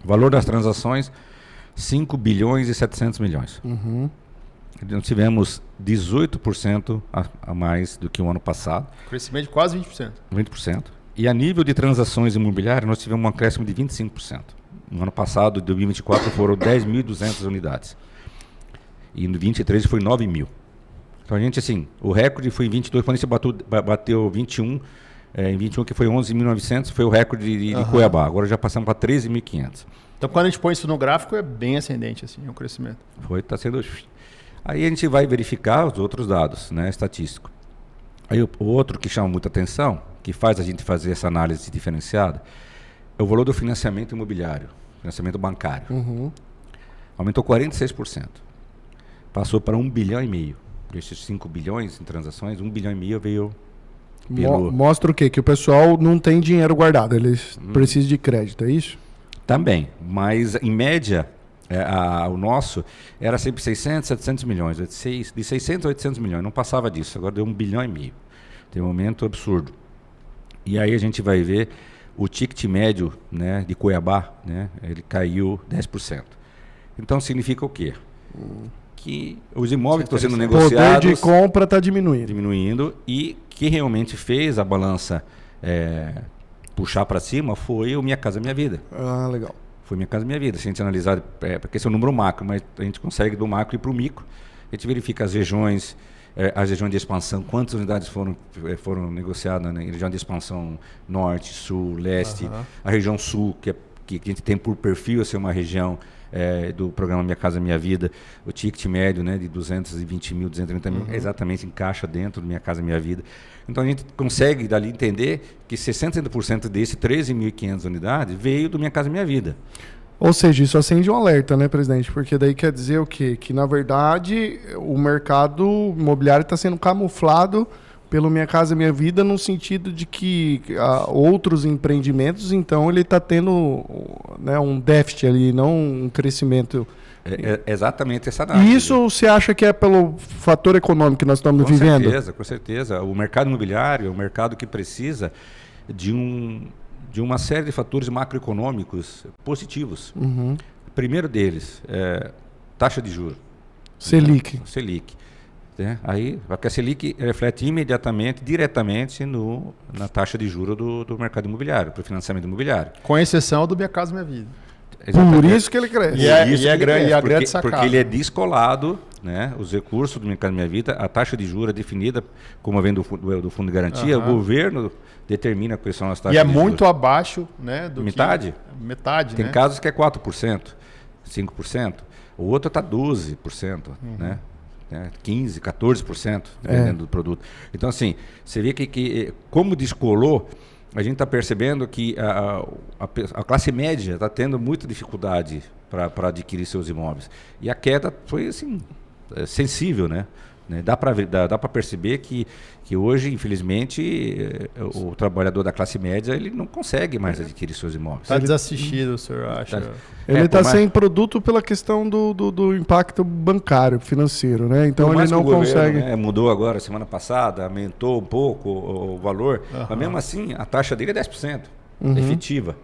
O valor das transações, 5 bilhões e 700 milhões. Nós tivemos 18% a mais do que o ano passado. Crescimento de quase 20%. 20%. E a nível de transações imobiliárias, nós tivemos um acréscimo de 25%. No ano passado, de 2024, foram 10.200 unidades. E no 23 foi 9 mil. Então, a gente, assim, o recorde foi em 22, quando a gente bateu 21, em 21 que foi 11.900, foi o recorde de Cuiabá. Agora já passamos para 13.500. Então, quando a gente põe isso no gráfico, é bem ascendente, assim, o crescimento. Está sendo... Aí a gente vai verificar os outros dados, né, estatísticos. Aí o outro que chama muita atenção, que faz a gente fazer essa análise diferenciada, é o valor do financiamento imobiliário, financiamento bancário. Aumentou 46%. Passou para 1,5 bilhão. Desses 5 bilhões em transações, 1,5 bilhão veio pelo... Mostra o quê? Que o pessoal não tem dinheiro guardado, eles precisam de crédito, é isso? Também, mas em média, o nosso era sempre 600, 700 milhões, de 600 a 800 milhões, não passava disso, agora deu 1,5 bilhão. Tem um aumento absurdo. E aí a gente vai ver o ticket médio, né, de Cuiabá, né, ele caiu 10%. Então significa o quê? Que os imóveis que estão sendo negociados... O poder de compra está diminuindo e que realmente fez a balança puxar para cima foi o Minha Casa Minha Vida. Ah, legal. Foi Minha Casa Minha Vida. Se a gente analisar, porque esse é o número macro, mas a gente consegue do macro ir para o micro. A gente verifica as regiões de expansão, quantas unidades foram negociadas na região de expansão norte, sul, leste, a região sul, que a gente tem por perfil ser uma região do programa Minha Casa Minha Vida, o ticket médio, né, de 220 mil, 230 mil, exatamente encaixa dentro do Minha Casa Minha Vida. Então a gente consegue dali entender que 60% desse 13.500 unidades veio do Minha Casa Minha Vida. Ou seja, isso acende um alerta, né, presidente? Porque daí quer dizer o quê? Que, na verdade, o mercado imobiliário está sendo camuflado pelo Minha Casa Minha Vida, no sentido de que outros empreendimentos, então, ele está tendo, né, um déficit ali, não um crescimento. Exatamente essa análise. E isso você acha que é pelo fator econômico que nós estamos vivendo? Com certeza. O mercado imobiliário é um mercado que precisa de uma série de fatores macroeconômicos positivos. O primeiro deles é taxa de juros. Selic. Né? Aí, a Selic reflete imediatamente, diretamente na taxa de juros do mercado imobiliário, para o financiamento imobiliário. Com exceção do Minha Casa Minha Vida. Por isso que ele cresce. E a grande sacada. Porque ele é descolado, né? Os recursos do Minha Casa Minha Vida, a taxa de juros é definida como vem do fundo de garantia, o governo determina quais são as taxas de juros. E é muito abaixo, né? Metade? Metade, Tem né? casos que é 4%, 5%. O outro está 12%, né? 15%, 14%, dependendo do produto. Então, assim, você vê que como descolou, a gente está percebendo que a classe média está tendo muita dificuldade para adquirir seus imóveis. E a queda foi, assim, sensível, né? Dá para perceber que hoje, infelizmente, o trabalhador da classe média ele não consegue mais adquirir seus imóveis. Está desassistido, o senhor acha? Ele está sem produto pela questão do impacto bancário, financeiro, né? Então ele não consegue. Governo, mudou agora, semana passada, aumentou um pouco o valor, mas mesmo assim a taxa dele é 10%, efetiva.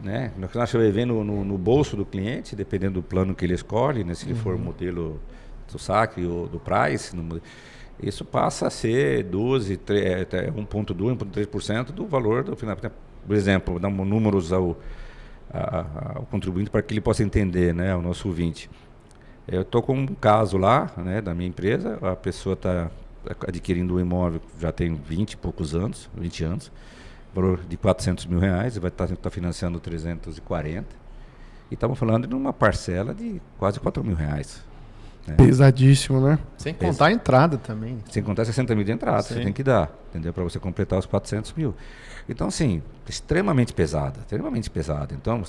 Né? Nós vamos ver no bolso do cliente, dependendo do plano que ele escolhe, né? Se ele for o modelo do saque ou do price, isso passa a ser 1,2%, 1,3% do valor do final. Por exemplo, dá números ao contribuinte para que ele possa entender, né, o nosso ouvinte. Eu estou com um caso lá, né, da minha empresa, a pessoa está adquirindo um imóvel já tem 20 e poucos anos, 20 anos, valor de R$400 mil, e vai estar financiando 340, e estamos falando de uma parcela de quase R$4 mil. Pesadíssimo, né? Sem contar a entrada também. Sem contar 60 mil de entrada, Sim. você tem que dar, entendeu? Para você completar os 400 mil. Então, assim, extremamente pesada. Então,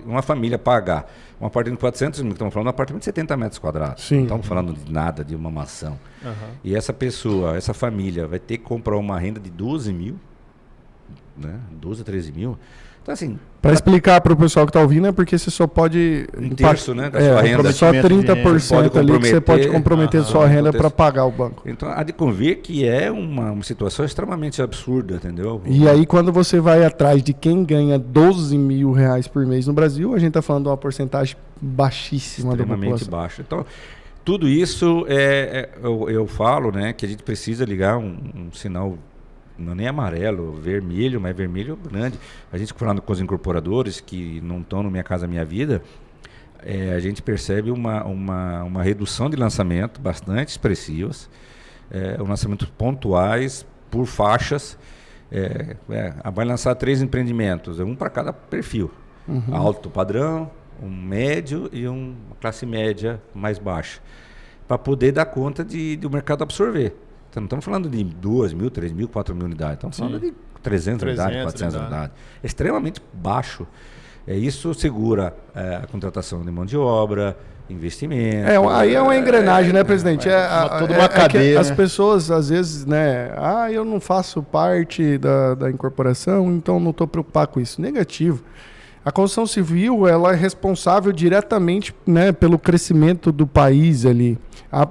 uma família pagar um apartamento de 400 mil, estamos falando de um apartamento de 70 metros quadrados. Sim. Não estamos falando de nada, de uma mansão. E essa pessoa, essa família, vai ter que comprar uma renda de 12 mil né? 12 a 13 mil. Então, assim... Para explicar para o pessoal que está ouvindo, é porque você só pode... Um terço, né, da sua renda. Só 30% ali que você pode comprometer sua renda para pagar o banco. Então, há de convir que é uma situação extremamente absurda, entendeu? E aí, quando você vai atrás de quem ganha 12 mil reais por mês no Brasil, a gente está falando de uma porcentagem baixíssima da população. Extremamente baixa. Então, tudo isso, eu falo, né, que a gente precisa ligar um sinal, não é nem amarelo, vermelho, mas vermelho grande. A gente falando com os incorporadores que não estão no Minha Casa Minha Vida, a gente percebe uma redução de lançamento bastante expressivas, lançamentos pontuais por faixas. Vai lançar 3 empreendimentos, um para cada perfil. Alto padrão, um médio e uma classe média mais baixa, para poder dar conta do mercado absorver. Então, não estamos falando de 2 mil, 3 mil, 4 mil unidades, estamos falando de 300 unidades, 400 unidades. É extremamente baixo. Isso segura a contratação de mão de obra, investimento. Aí é uma engrenagem, né, presidente? Toda uma cadeia. As pessoas, às vezes, né? Eu não faço parte da incorporação, então não estou preocupado com isso. Negativo. A construção civil, ela é responsável diretamente, né, pelo crescimento do país ali.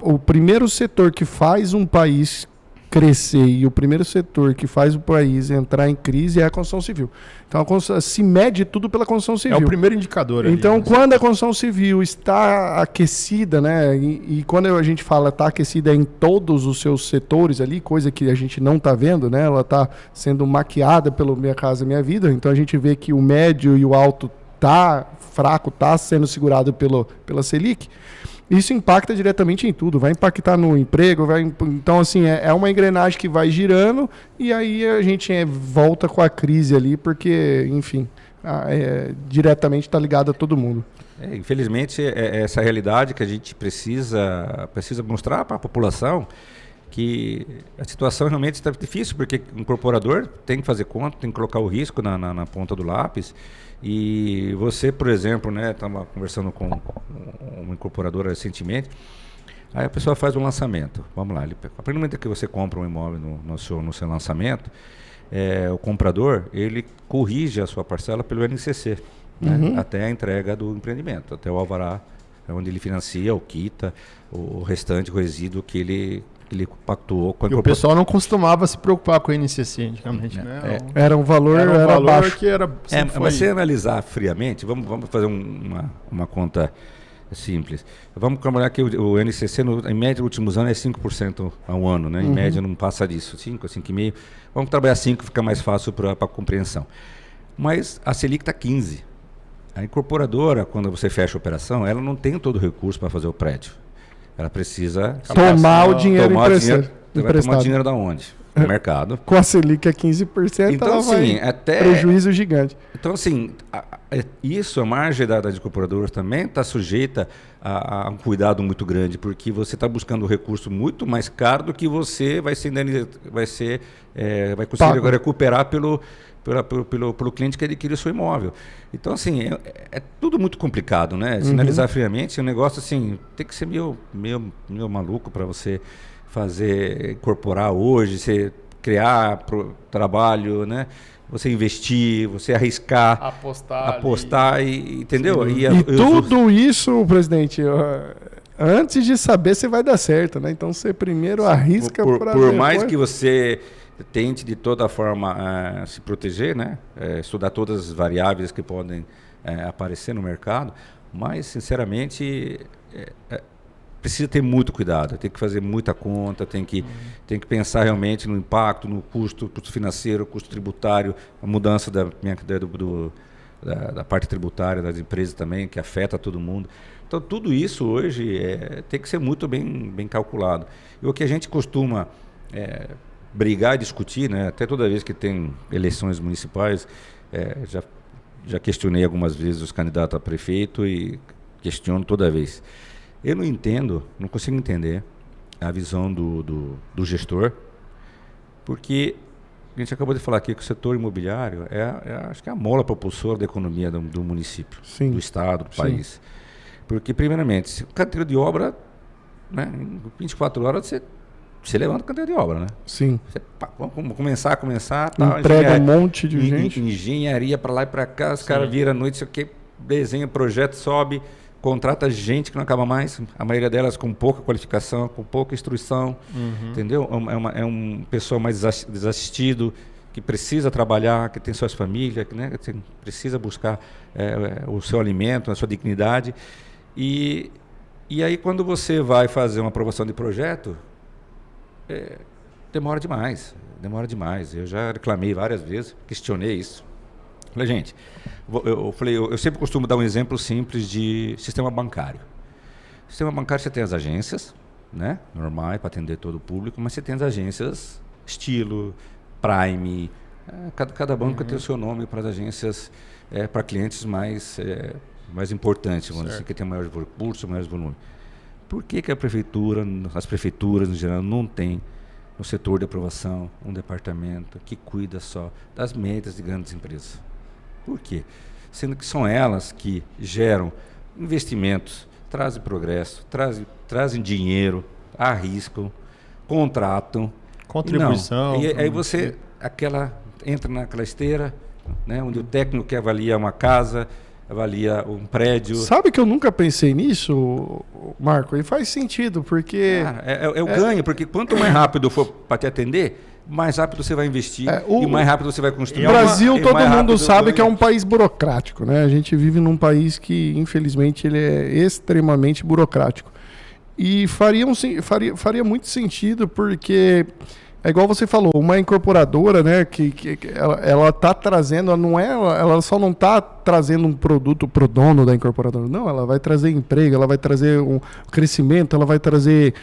O primeiro setor que faz um país crescer e o primeiro setor que faz o país entrar em crise é a construção civil. Então, se mede tudo pela construção civil. É o primeiro indicador ali. Então, quando a construção civil está aquecida, né, e quando a gente fala está aquecida em todos os seus setores ali, coisa que a gente não está vendo, né, ela está sendo maquiada pelo Minha Casa Minha Vida, então a gente vê que o médio e o alto está fraco, está sendo segurado pela Selic. Isso impacta diretamente em tudo, vai impactar no emprego, então assim, é uma engrenagem que vai girando e aí a gente volta com a crise ali, porque, enfim, diretamente está ligado a todo mundo. Infelizmente, é essa realidade que a gente precisa mostrar para a população, que a situação realmente está difícil, porque o incorporador tem que fazer conta, tem que colocar o risco na ponta do lápis. E você, por exemplo, né, estava conversando com uma incorporadora recentemente, aí a pessoa faz um lançamento. Vamos lá, a partir do momento que você compra um imóvel no seu lançamento, o comprador, ele corrige a sua parcela pelo INCC, né, até a entrega do empreendimento, até o alvará, onde ele financia ou quita o restante, o resíduo que ele pactuou com a incorporação. E o pessoal não costumava se preocupar com o INCC antigamente, né? Era um valor baixo. Que era, mas se analisar friamente, vamos fazer uma conta simples. Vamos calcular que o INCC, em média, nos últimos anos, é 5% ao ano, né? Em média, não passa disso, 5%, 5,5%. Vamos trabalhar 5%, fica mais fácil para a compreensão. Mas a Selic está 15%. A incorporadora, quando você fecha a operação, ela não tem todo o recurso para fazer o prédio. Ela precisa tomar o dinheiro emprestado. Vai tomar dinheiro da onde? No mercado. Com a Selic a 15%, então, ela assim, vai prejuízo gigante. Então, assim, a margem das incorporadoras também está sujeita a um cuidado muito grande, porque você está buscando um recurso muito mais caro do que você vai conseguir recuperar pelo cliente que adquire o seu imóvel. Então, assim, é tudo muito complicado, né? Sinalizar friamente é um negócio, assim, tem que ser meio maluco para você incorporar hoje, você criar trabalho, né? Você investir, você arriscar, apostar entendeu? Tudo isso, presidente, antes de saber se vai dar certo, né? Então, você primeiro arrisca para por mais que você tente de toda forma se proteger, né? Estudar todas as variáveis que podem aparecer no mercado, mas sinceramente precisa ter muito cuidado, tem que fazer muita conta, tem que pensar realmente no impacto, no custo financeiro, custo tributário, a mudança da parte tributária das empresas também, que afeta todo mundo. Então tudo isso hoje tem que ser muito bem calculado. E o que a gente costuma brigar e discutir, né? Até toda vez que tem eleições municipais, já questionei algumas vezes os candidatos a prefeito e questiono toda vez. Eu não consigo entender a visão do gestor, porque a gente acabou de falar aqui que o setor imobiliário acho que é a mola propulsora da economia do município, sim, do estado, do sim, país. Porque, primeiramente, se o canteiro de obra, né, em 24 horas você você levanta a canteira de obra, né? Sim. Você, pá, vamos começar, tal, Emprega um monte de gente. Engenharia para lá e para cá, os caras viram à noite, sei o quê, desenha projeto, sobe, contrata gente que não acaba mais, a maioria delas com pouca qualificação, com pouca instrução, entendeu? É um pessoal mais desassistido, que precisa trabalhar, que tem suas famílias, né? Que precisa buscar o seu alimento, a sua dignidade. E aí, quando você vai fazer uma aprovação de projeto, demora demais. Eu já reclamei várias vezes, questionei isso. Falei, gente, eu sempre costumo dar um exemplo simples de sistema bancário. Sistema bancário, você tem as agências, né, normais, para atender todo o público, mas você tem as agências estilo, Prime, cada banco tem o seu nome para as agências, para clientes mais importantes, vamos dizer assim, que tem maior recurso, maior volume. Por que as prefeituras, no geral, não têm no setor de aprovação um departamento que cuida só das médias de grandes empresas? Por quê? Sendo que são elas que geram investimentos, trazem progresso, trazem dinheiro, arriscam, contratam. Contribuição. Não. E aí você entra naquela esteira, né, onde o técnico que avalia uma casa, avalia um prédio. Sabe que eu nunca pensei nisso, Marco? E faz sentido, porque... Cara, é o ganho, porque quanto mais rápido for para te atender, mais rápido você vai investir e mais rápido você vai construir. O Brasil, todo mundo sabe ganho. que é um país burocrático, né? A gente vive num país que, infelizmente, ele é extremamente burocrático. E faria muito sentido, porque... É igual você falou, uma incorporadora, né, que ela tá trazendo, ela só não está trazendo um produto para o dono da incorporadora, não, ela vai trazer emprego, ela vai trazer um crescimento, ela vai trazer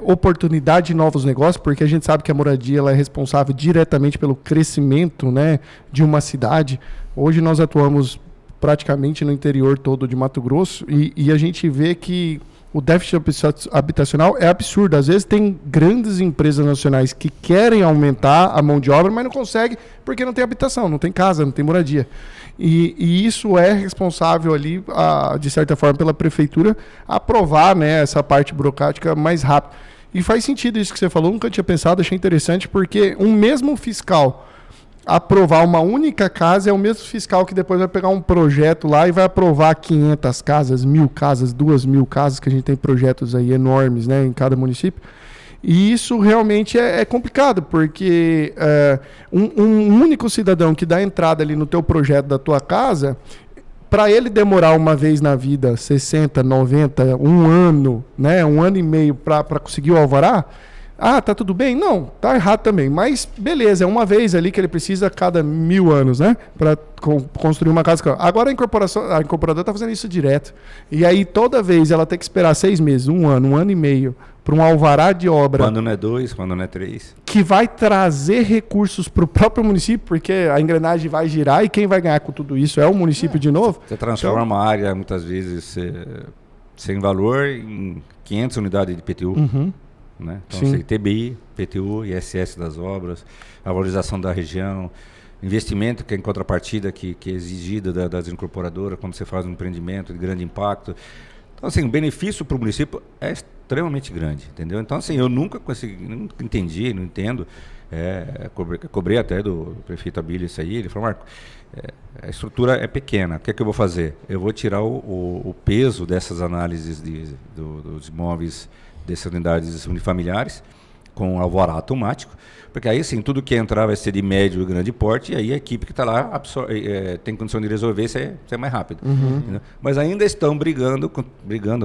oportunidade de novos negócios, porque a gente sabe que a moradia ela é responsável diretamente pelo crescimento, né, de uma cidade. Hoje nós atuamos praticamente no interior todo de Mato Grosso e a gente vê que o déficit habitacional é absurdo. Às vezes tem grandes empresas nacionais que querem aumentar a mão de obra, mas não conseguem porque não tem habitação, não tem casa, não tem moradia. E isso é responsável ali, de certa forma, pela prefeitura aprovar, né, essa parte burocrática mais rápido. E faz sentido isso que você falou, nunca tinha pensado, achei interessante, porque um mesmo fiscal aprovar uma única casa é o mesmo fiscal que depois vai pegar um projeto lá e vai aprovar 500 casas, 1.000 casas, 2.000 casas, que a gente tem projetos aí enormes, né, em cada município. E isso realmente é complicado, porque um único cidadão que dá entrada ali no teu projeto da tua casa, para ele demorar uma vez na vida 60, 90, um ano, né, 1 ano e meio para conseguir o alvará, tá tudo bem? Não, tá errado também. Mas beleza, é uma vez ali que ele precisa a cada 1.000 anos, né? Para construir uma casa. Agora a incorporadora está fazendo isso direto. E aí toda vez ela tem que esperar 6 meses, 1 ano e meio, para um alvará de obra. Quando não é 2, quando não é 3. Que vai trazer recursos para o próprio município, porque a engrenagem vai girar e quem vai ganhar com tudo isso é o município de novo. Você transforma uma área, muitas vezes, sem valor, em 500 unidades de PTU. Né? Então, Sim. TBI, PTU, ISS das obras, a valorização da região, investimento que é em contrapartida que é exigida das incorporadoras quando você faz um empreendimento de grande impacto. Então, assim, o benefício para o município é extremamente grande, entendeu? Então, assim, eu nunca entendi, não entendo, cobrei até do prefeito Abílio isso aí, ele falou, Marco, a estrutura é pequena, o que é que eu vou fazer? Eu vou tirar o peso dessas análises dos imóveis, dessas unidades unifamiliares, com alvará automático, porque aí sim, tudo que entrar vai ser de médio e grande porte, e aí a equipe que está lá tem condição de resolver, isso é mais rápido. Mas ainda estão brigando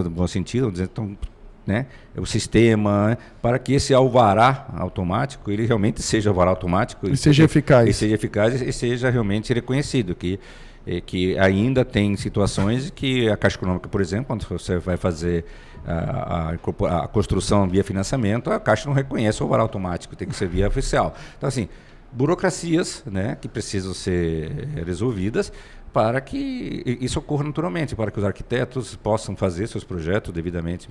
no bom sentido, estão, né, o sistema, né, para que esse alvará automático, ele realmente seja alvará automático. E seja eficaz. E seja eficaz e seja realmente reconhecido, que ainda tem situações que a Caixa Econômica, por exemplo, quando você vai fazer a construção via financiamento, a Caixa não reconhece o alvará automático, tem que ser via oficial. Então, assim, burocracias, né, que precisam ser resolvidas para que isso ocorra naturalmente, para que os arquitetos possam fazer seus projetos devidamente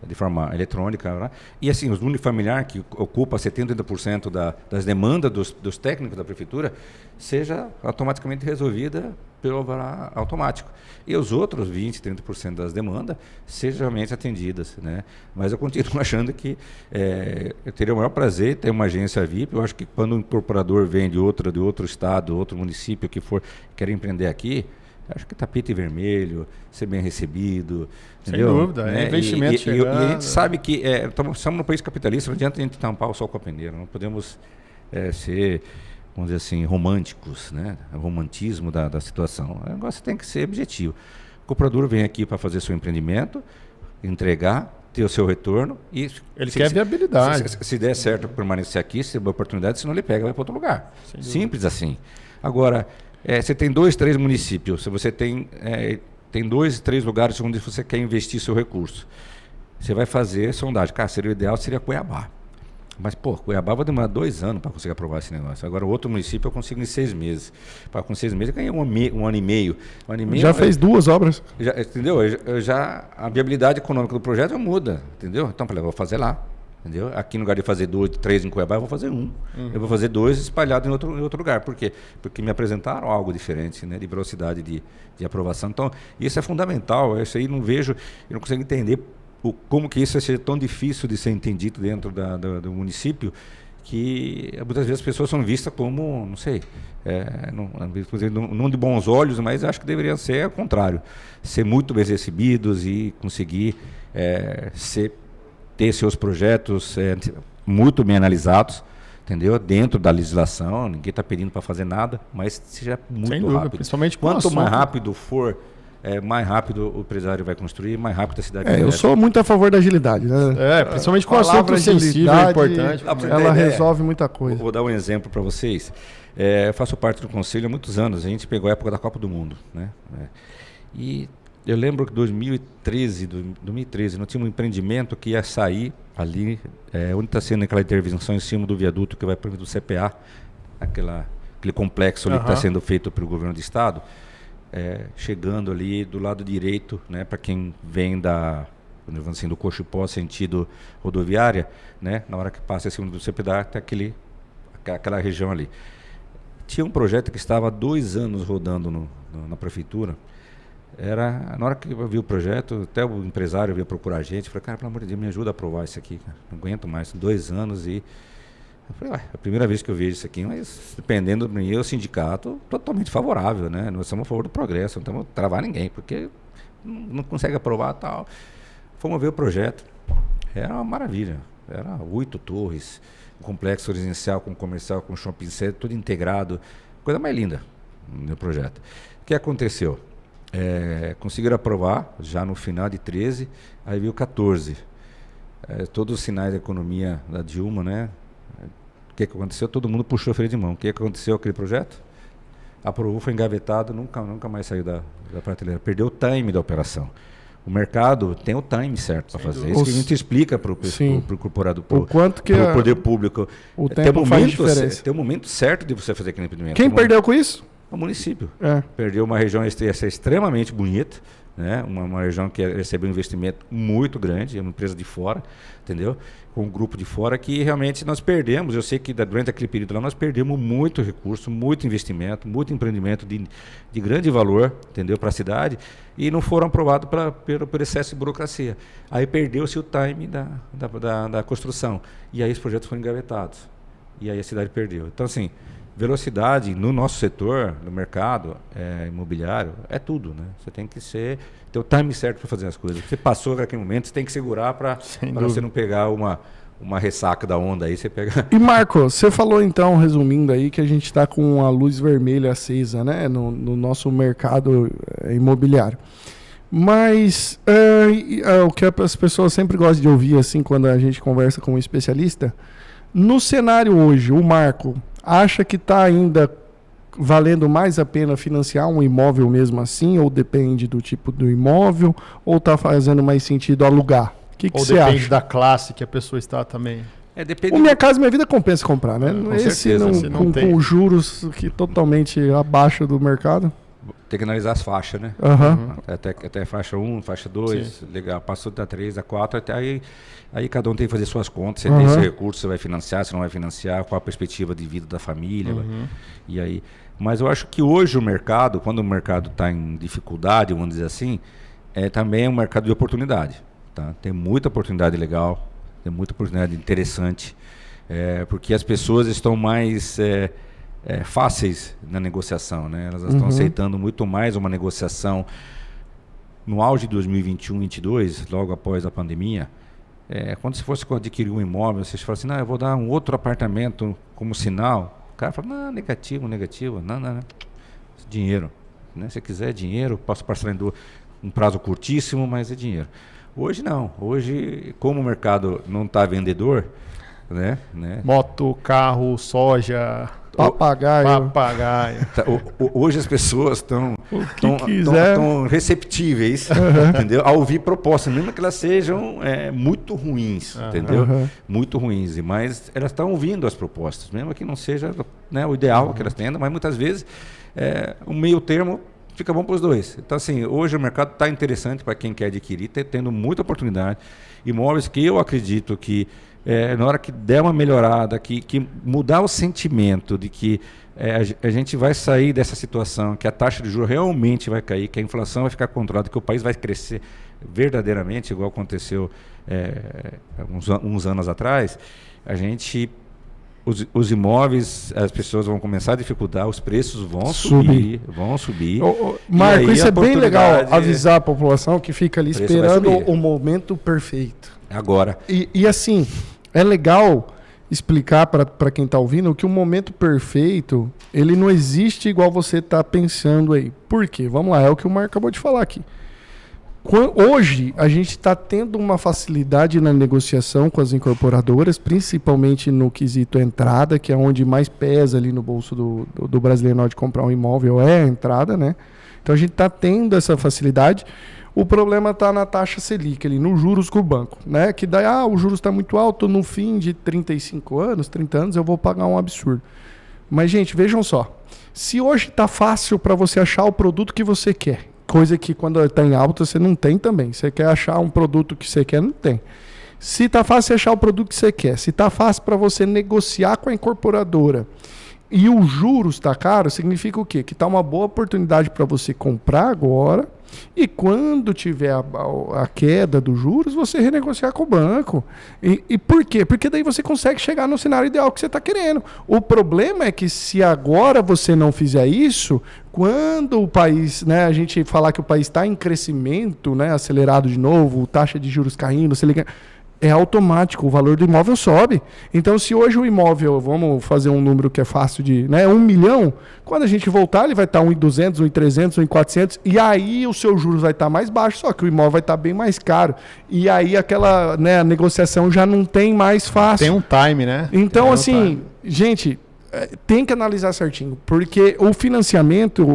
de forma eletrônica. Né? E assim, os unifamiliar, que ocupa 70% das demandas dos técnicos da prefeitura, seja automaticamente resolvida pelo alvará automático. E os outros 20%, 30% das demandas sejam realmente atendidas, né? Mas eu continuo achando que eu teria o maior prazer em ter uma agência VIP. Eu acho que quando um incorporador vem de outro estado, outro município que for, quer empreender aqui, acho que tapete vermelho, ser bem recebido. Sem entendeu? dúvida, é investimento e a gente sabe que estamos num país capitalista, não adianta a gente tampar o sol com a peneira. Não podemos ser, vamos dizer assim, românticos, né? O romantismo da situação. O negócio tem que ser objetivo. O comprador vem aqui para fazer seu empreendimento, entregar, ter o seu retorno e... Ele quer viabilidade. Se der certo permanecer aqui, se der uma oportunidade, se não ele pega, vai para outro lugar. Simples assim. Agora, você tem 2, 3 municípios, se você tem 2, 3 lugares onde você quer investir seu recurso, você vai fazer sondagem. Cara, seria o ideal, seria Cuiabá. Mas, Cuiabá vai demorar 2 anos para conseguir aprovar esse negócio. Agora, o outro município eu consigo em 6 meses. Com 6 meses eu ganhei um ano e meio. Já fez 2 obras. Entendeu? A viabilidade econômica do projeto muda, entendeu? Então, eu vou fazer lá. Entendeu? Aqui, no lugar de fazer 2, 3 em Cuiabá, eu vou fazer 1. Eu vou fazer 2 espalhados em outro lugar. Por quê? Porque me apresentaram algo diferente, né? De velocidade de aprovação. Então, isso é fundamental. Isso aí eu não consigo entender como que isso seja tão difícil de ser entendido dentro do município, que muitas vezes as pessoas são vistas como, não sei, não de bons olhos, mas acho que deveriam ser ao contrário. Ser muito bem recebidos e conseguir ter seus projetos muito bem analisados, entendeu? Dentro da legislação, ninguém está pedindo para fazer nada, mas seja muito Sem dúvida, rápido. principalmente com Quanto mais assunto. rápido for, mais rápido o empresário vai construir, mais rápido a cidade vai Eu sou muito a favor da agilidade, né? Principalmente com Palavra assunto sensível, agilidade, importante. pra você ter Ela ideia, resolve muita coisa. Vou dar um exemplo para vocês. Eu faço parte do conselho há muitos anos. A gente pegou a época da Copa do Mundo, né? E eu lembro que 2013, nós tínhamos um empreendimento que ia sair ali, onde está sendo aquela intervenção em cima do viaduto que vai para o CPA, aquele complexo ali que está sendo feito pelo governo do estado, chegando ali do lado direito, né, para quem vem assim, do Cochipó, sentido rodoviária, né, na hora que passa em cima do CPA, tem aquela região ali. Tinha um projeto que estava há 2 anos rodando na prefeitura. Na hora que eu vi o projeto, até o empresário veio procurar a gente, falei, cara, pelo amor de Deus, me ajuda a aprovar isso aqui, cara. Não aguento mais, 2 anos e... Eu falei, é a primeira vez que eu vejo isso aqui, mas dependendo do meu sindicato, totalmente favorável, né? Nós somos a favor do progresso, não estamos a travar ninguém, porque não consegue aprovar tal. Fomos ver o projeto, era uma maravilha, era 8 torres, um complexo residencial com comercial, com shopping center, tudo integrado, coisa mais linda no projeto. O que aconteceu? Conseguiram aprovar já no final de 13, aí veio 14. Todos os sinais da economia da Dilma, né? O que aconteceu? Todo mundo puxou o freio de mão. O que aconteceu com aquele projeto? Aprovou, foi engavetado, nunca mais saiu da prateleira. Perdeu o time da operação. O mercado tem o time certo para fazer. Isso que a gente explica para o corporado, para o poder público. O tempo faz diferença. Tem um momento certo de você fazer aquele empreendimento. Quem perdeu com isso? O município. Perdeu uma região extremamente bonita, né? Uma região que recebeu um investimento muito grande, uma empresa de fora, entendeu? Com um grupo de fora que realmente nós perdemos. Eu sei que durante aquele período lá nós perdemos muito recurso, muito investimento, muito empreendimento de grande valor, entendeu? Para a cidade, e não foram aprovados por excesso de burocracia. Aí perdeu-se o time da construção. E aí os projetos foram engavetados. E aí a cidade perdeu. Então, assim, velocidade no nosso setor, no mercado imobiliário, é tudo, né? Você tem que ter o time certo para fazer as coisas. Você passou naquele momento, você tem que segurar para você não pegar uma ressaca da onda aí, você pega... E Marco, você falou então, resumindo aí, que a gente está com a luz vermelha acesa, né? No nosso mercado imobiliário. Mas o que as pessoas sempre gostam de ouvir, assim, quando a gente conversa com um especialista, no cenário hoje, o Marco acha que está ainda valendo mais a pena financiar um imóvel mesmo assim, ou depende do tipo do imóvel, ou está fazendo mais sentido alugar? O que você acha? Ou depende da classe que a pessoa está também. Depende Minha Casa Minha Vida compensa comprar, né? Com Esse certeza, com juros que totalmente abaixo do mercado. Tem que analisar as faixas, né? Até faixa 1, faixa 2, legal. Passou da 3, da 4, até aí cada um tem que fazer suas contas. Você tem esse recurso, você vai financiar, você não vai financiar, qual a perspectiva de vida da família. E aí, Mas eu acho que hoje o mercado, quando o mercado está em dificuldade, vamos dizer assim, também é um mercado de oportunidade. Tá? Tem muita oportunidade legal, tem muita oportunidade interessante, porque as pessoas estão mais fáceis na negociação, né? Elas estão aceitando muito mais uma negociação no auge de 2021, 2022, logo após a pandemia. Quando você fosse adquirir um imóvel, você fala assim, não, eu vou dar um outro apartamento como sinal. O cara fala, não, negativo, não. Dinheiro. Né? Se quiser dinheiro, posso parcelar em um prazo curtíssimo, mas é dinheiro. Hoje não. Hoje, como o mercado não está vendedor, né? Moto, carro, soja, papagaio. Hoje as pessoas estão receptíveis, entendeu? A ouvir propostas, mesmo que elas sejam muito ruins, entendeu? Muito ruins, mas elas estão ouvindo as propostas, mesmo que não seja, né, o ideal que elas tenham, mas muitas vezes um meio termo fica bom para os dois. Então, assim, hoje o mercado está interessante para quem quer adquirir, tendo muita oportunidade. Imóveis que eu acredito que na hora que der uma melhorada, que mudar o sentimento de que a gente vai sair dessa situação, que a taxa de juros realmente vai cair, que a inflação vai ficar controlada, que o país vai crescer verdadeiramente, igual aconteceu uns anos atrás, os imóveis, as pessoas vão começar a dificultar, os preços vão subir. Marco, isso é bem legal avisar a população que fica ali esperando o momento perfeito. Agora. E assim, é legal explicar para quem está ouvindo que o momento perfeito, ele não existe igual você está pensando aí. Por quê? Vamos lá, é o que o Marco acabou de falar aqui. Hoje, a gente está tendo uma facilidade na negociação com as incorporadoras, principalmente no quesito entrada, que é onde mais pesa ali no bolso do brasileiro na hora de comprar um imóvel, é a entrada, né? Então, a gente está tendo essa facilidade. O problema está na taxa Selic, ali, nos juros com o banco, né? Que daí, o juros está muito alto, no fim de 35 anos, 30 anos, eu vou pagar um absurdo. Mas, gente, vejam só. Se hoje está fácil para você achar o produto que você quer, coisa que quando está em alta você não tem também. Você quer achar um produto que você quer, não tem. Se está fácil achar o produto que você quer, se está fácil para você negociar com a incorporadora e os juros está caro, significa o quê? Que está uma boa oportunidade para você comprar agora e quando tiver a queda dos juros, você renegociar com o banco. E por quê? Porque daí você consegue chegar no cenário ideal que você está querendo. O problema é que se agora você não fizer isso, quando o país, né, a gente falar que o país está em crescimento, né, acelerado de novo, taxa de juros caindo, é automático, o valor do imóvel sobe. Então, se hoje o imóvel, vamos fazer um número que é fácil de, né, 1 milhão, quando a gente voltar, ele vai estar 1.200, 1.300, 1.400, e aí o seu juros vai estar mais baixo, só que o imóvel vai estar bem mais caro. E aí aquela, né, a negociação já não tem mais fácil. Tem um time, né? Então, assim, gente, tem que analisar certinho, porque o financiamento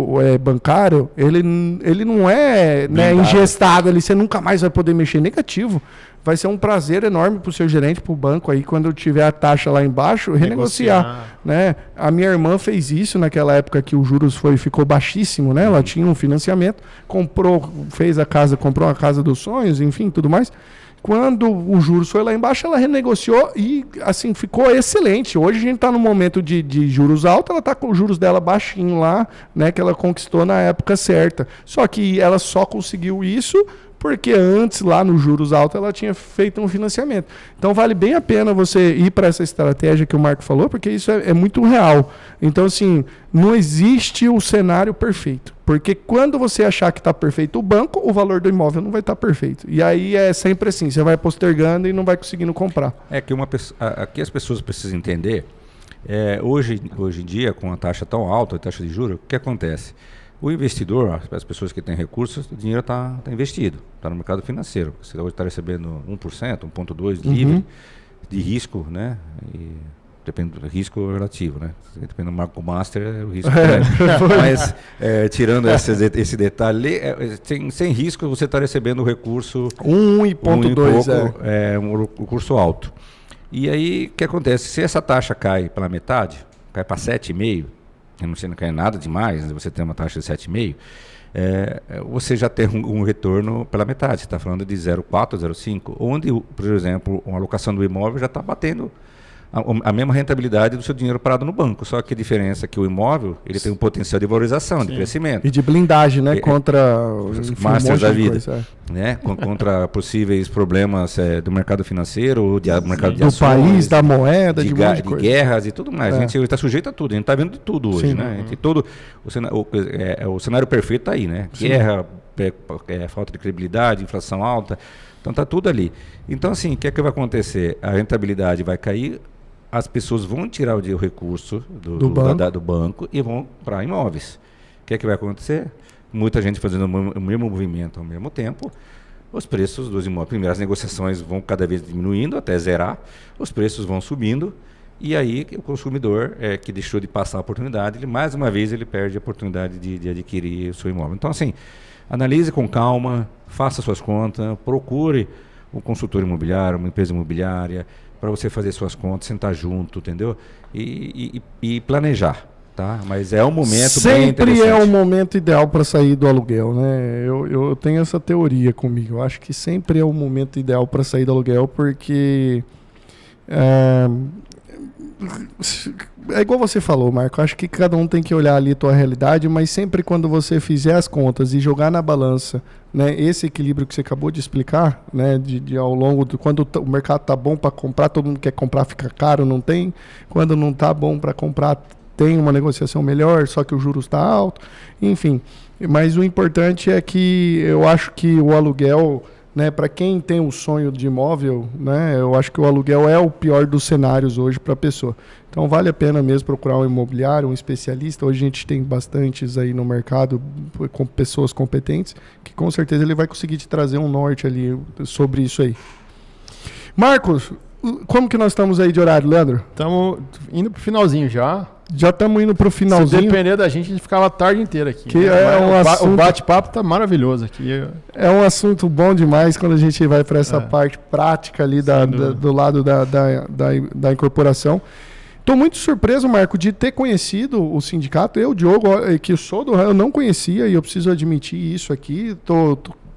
bancário, ele não é, né, ingestado ali, você nunca mais vai poder mexer negativo. Vai ser um prazer enorme para o seu gerente, para o banco aí, quando tiver a taxa lá embaixo, renegociar. Né? A minha irmã fez isso naquela época que o juros ficou baixíssimo, né? Ela tinha um financiamento, comprou a casa dos sonhos, enfim, tudo mais. Quando o juros foi lá embaixo, ela renegociou e assim ficou excelente. Hoje a gente está no momento de juros altos, ela está com os juros dela baixinho lá, né? Que ela conquistou na época certa. Só que ela só conseguiu isso porque antes, lá nos juros altos, ela tinha feito um financiamento. Então, vale bem a pena você ir para essa estratégia que o Marco falou, porque isso é muito real. Então, assim, não existe o cenário perfeito. Porque quando você achar que está perfeito o banco, o valor do imóvel não vai estar perfeito. E aí é sempre assim, você vai postergando e não vai conseguindo comprar. Aqui as pessoas precisam entender, hoje em dia, com a taxa tão alta, a taxa de juros, o que acontece? O investidor, as pessoas que têm recursos, o dinheiro está investido, está no mercado financeiro. Você hoje está recebendo 1%, 1,2% livre de risco, né? E depende do risco relativo, né? Depende do Marco Master, o risco. Mas, tirando esse detalhe, sem risco, você está recebendo o recurso 1,2%. Um recurso alto. E aí, o que acontece? Se essa taxa cai pela metade, cai para 7,5%, não cai nada demais, você tem uma taxa de 7,5%, você já tem um retorno pela metade. Você está falando de 0,4%, 0,5%, onde, por exemplo, uma alocação do imóvel já está batendo a mesma rentabilidade do seu dinheiro parado no banco. Só que a diferença é que o imóvel ele tem um potencial de valorização, de crescimento. E de blindagem, né? Contra os masters da vida. Né? Contra possíveis problemas do mercado financeiro, ou do mercado de ações. Do país, da moeda, de guerras e tudo mais. A gente está sujeito a tudo. A gente está vendo de tudo hoje. Né? A gente o cenário perfeito está aí. Né? Guerra, falta de credibilidade, inflação alta. Então está tudo ali. Então, assim, o que é que vai acontecer? A rentabilidade vai cair, as pessoas vão tirar o recurso do banco e vão para imóveis. O que é que vai acontecer? Muita gente fazendo o mesmo movimento ao mesmo tempo. Os preços dos imóveis, primeiro, as negociações vão cada vez diminuindo até zerar, os preços vão subindo, e aí o consumidor que deixou de passar a oportunidade, ele mais uma vez ele perde a oportunidade de adquirir o seu imóvel. Então, assim, analise com calma, faça suas contas, procure um consultor imobiliário, uma empresa imobiliária, para você fazer suas contas, sentar junto, entendeu? E planejar, tá? Mas é um momento bem interessante. Sempre é o momento ideal para sair do aluguel, né? Eu tenho essa teoria comigo. Eu acho que sempre é o momento ideal para sair do aluguel, porque é igual você falou, Marco. Acho que cada um tem que olhar ali a tua realidade, mas sempre quando você fizer as contas e jogar na balança, né, esse equilíbrio que você acabou de explicar, né, de ao longo quando o mercado tá bom para comprar, todo mundo quer comprar, fica caro, não tem. Quando não tá bom para comprar, tem uma negociação melhor, só que o juros está alto. Enfim, mas o importante é que eu acho que o aluguel, né, para quem tem o sonho de imóvel, né, eu acho que o aluguel é o pior dos cenários hoje para a pessoa. Então vale a pena mesmo procurar um imobiliário, um especialista. Hoje a gente tem bastantes aí no mercado com pessoas competentes, que com certeza ele vai conseguir te trazer um norte ali sobre isso aí. Marcos, como que nós estamos aí de horário, Leandro? Estamos indo pro finalzinho já. Já estamos indo pro finalzinho. Se depender da gente ficava a tarde inteira aqui. Que né? O bate-papo tá maravilhoso aqui. É um assunto bom demais quando a gente vai para essa parte prática ali do lado da incorporação. Estou muito surpreso, Marco, de ter conhecido o sindicato. Eu, Diogo, que sou do eu não conhecia e eu preciso admitir isso aqui.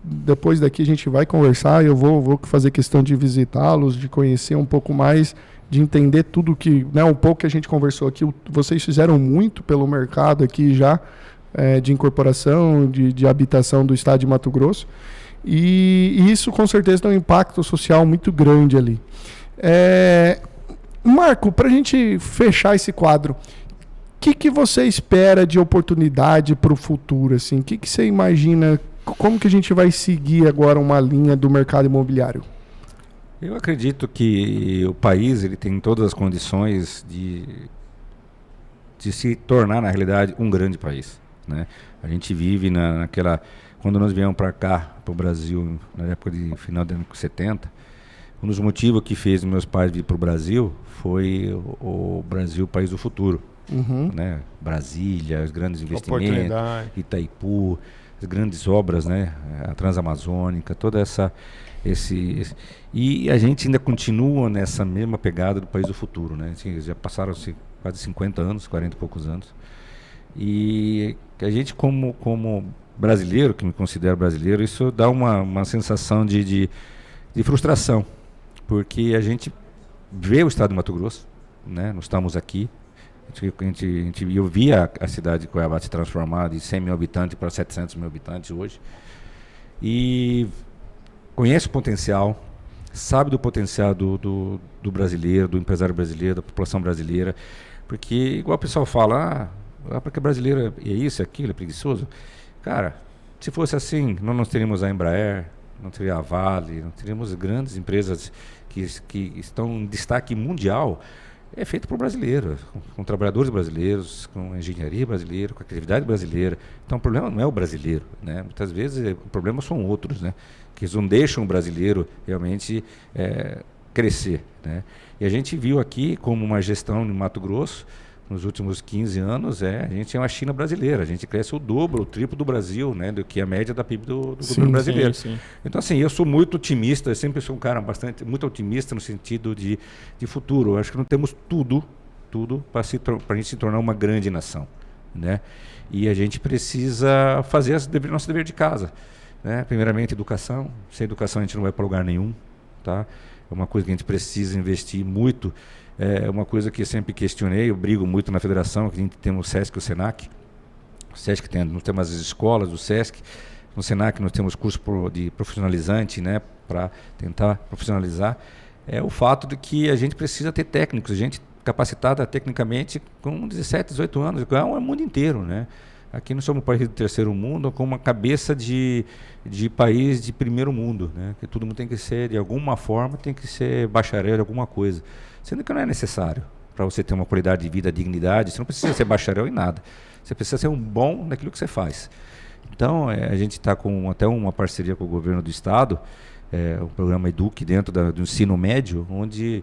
Depois daqui a gente vai conversar e eu vou fazer questão de visitá-los, de conhecer um pouco mais, de entender tudo que, né, um pouco que a gente conversou aqui. Vocês fizeram muito pelo mercado aqui já, de incorporação, de habitação do estado de Mato Grosso. E isso com certeza tem um impacto social muito grande ali. Marco, para a gente fechar esse quadro, o que você espera de oportunidade para o futuro? Assim? O que você imagina? Como que a gente vai seguir agora uma linha do mercado imobiliário? Eu acredito que o país ele tem todas as condições de se tornar, na realidade, um grande país. Né? A gente vive naquela... Quando nós viemos para cá, para o Brasil, na época de final dos anos 70, um dos motivos que fez meus pais vir para o Brasil foi o Brasil, o país do futuro. Uhum. Né? Brasília, os grandes investimentos, Itaipu, as grandes obras, né? A Transamazônica, toda essa... E a gente ainda continua nessa mesma pegada do país do futuro, né? Assim, já passaram quase 50 anos, 40 e poucos anos. E a gente, como brasileiro, que me considero brasileiro, isso dá uma sensação de frustração, porque a gente vê o estado de Mato Grosso, né? Nós estamos aqui, eu vi a cidade de Cuiabá se transformar de 100 mil habitantes para 700 mil habitantes hoje, e conhece o potencial, sabe do potencial do brasileiro, do empresário brasileiro, da população brasileira, porque igual o pessoal fala, porque brasileiro é isso, é aquilo, é preguiçoso. Cara, se fosse assim, nós teríamos a Embraer, não teria a Vale, não teríamos grandes empresas que estão em destaque mundial, é feito por brasileiros, com trabalhadores brasileiros, com engenharia brasileira, com atividade brasileira. Então o problema não é o brasileiro, né? Muitas vezes o problema são outros, né? Que eles não deixam o brasileiro realmente crescer, né? E a gente viu aqui como uma gestão no Mato Grosso, nos últimos 15 anos, a gente é uma China brasileira, a gente cresce o dobro, o triplo do Brasil, né, do que a média da PIB do governo brasileiro. Sim. Então, assim, eu sou muito otimista, eu sempre sou um cara muito otimista no sentido de futuro. Eu acho que não temos tudo para a gente se tornar uma grande nação, né? E a gente precisa fazer nosso dever de casa, né? Primeiramente, educação. Sem educação a gente não vai para lugar nenhum, tá? É uma coisa que a gente precisa investir muito Uma coisa que eu sempre questionei, eu brigo muito na federação, que a gente tem o SESC e o SENAC. O SESC nós temos as escolas do SESC, no SENAC nós temos curso de profissionalizante, né, para tentar profissionalizar. É o fato de que a gente precisa ter técnicos, gente capacitada tecnicamente com 17, 18 anos, igual ao mundo inteiro, né? Aqui nós somos um país do terceiro mundo com uma cabeça de país de primeiro mundo, né? Que todo mundo tem que ser, de alguma forma, tem que ser bacharel de alguma coisa. Sendo que não é necessário para você ter uma qualidade de vida, dignidade. Você não precisa ser bacharel em nada. Você precisa ser um bom naquilo que você faz. Então, a gente está com até uma parceria com o governo do estado, o programa Eduque dentro do ensino médio, onde